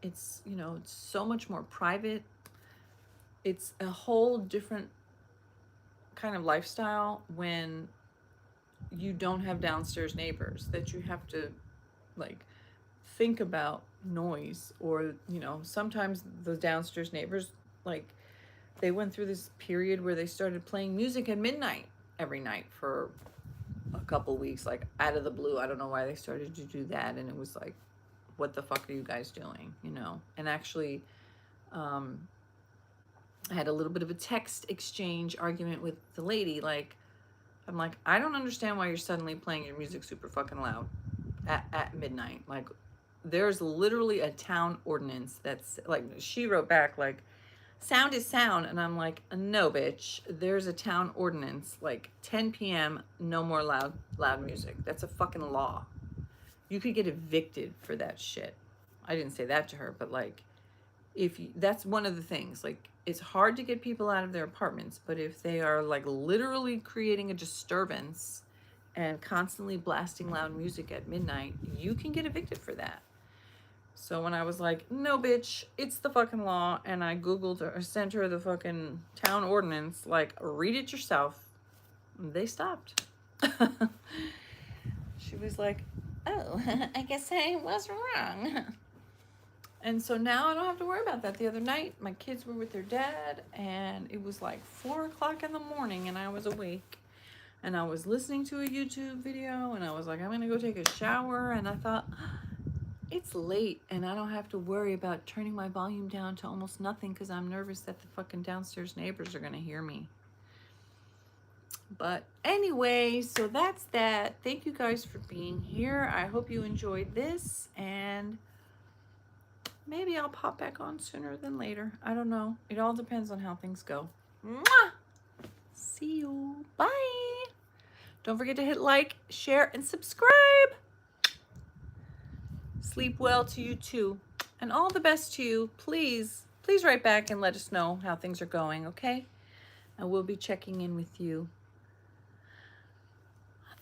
It's, you know, it's so much more private. It's a whole different kind of lifestyle when you don't have downstairs neighbors that you have to, like, think about noise. Or, you know, sometimes the downstairs neighbors, like, they went through this period where they started playing music at midnight every night for a couple weeks, like out of the blue. I don't know why they started to do that. And it was like, what the fuck are you guys doing? You know? And actually, I had a little bit of a text exchange argument with the lady. Like, I'm like, I don't understand why you're suddenly playing your music super fucking loud at midnight. Like, there's literally a town ordinance that's like, she wrote back like, sound is sound. And I'm like, no, bitch, there's a town ordinance, like 10 p.m. no more loud music. That's a fucking law. You could get evicted for that shit. I didn't say that to her, but like, if you, that's one of the things, like, it's hard to get people out of their apartments, but if they are like literally creating a disturbance and constantly blasting loud music at midnight, you can get evicted for that. So when I was like, no, bitch, it's the fucking law, and I Googled or sent her the fucking town ordinance, like, read it yourself, they stopped. She was like, oh, I guess I was wrong. And so now I don't have to worry about that. The other night, my kids were with their dad, and it was like 4 o'clock in the morning, and I was awake. And I was listening to a YouTube video, and I was like, I'm gonna go take a shower, and I thought, it's late, and I don't have to worry about turning my volume down to almost nothing because I'm nervous that the fucking downstairs neighbors are gonna hear me. But anyway, so that's that. Thank you guys for being here. I hope you enjoyed this, and maybe I'll pop back on sooner than later. I don't know. It all depends on how things go. Mwah! See you. Bye. Don't forget to hit like, share, and subscribe. Sleep well to you too. And all the best to you. Please write back and let us know how things are going, okay? And we'll be checking in with you.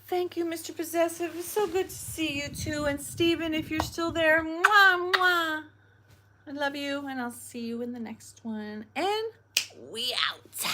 Thank you, Mr. Possessive. It's so good to see you too. And Steven, if you're still there, mwah, mwah. I love you, and I'll see you in the next one. And we out.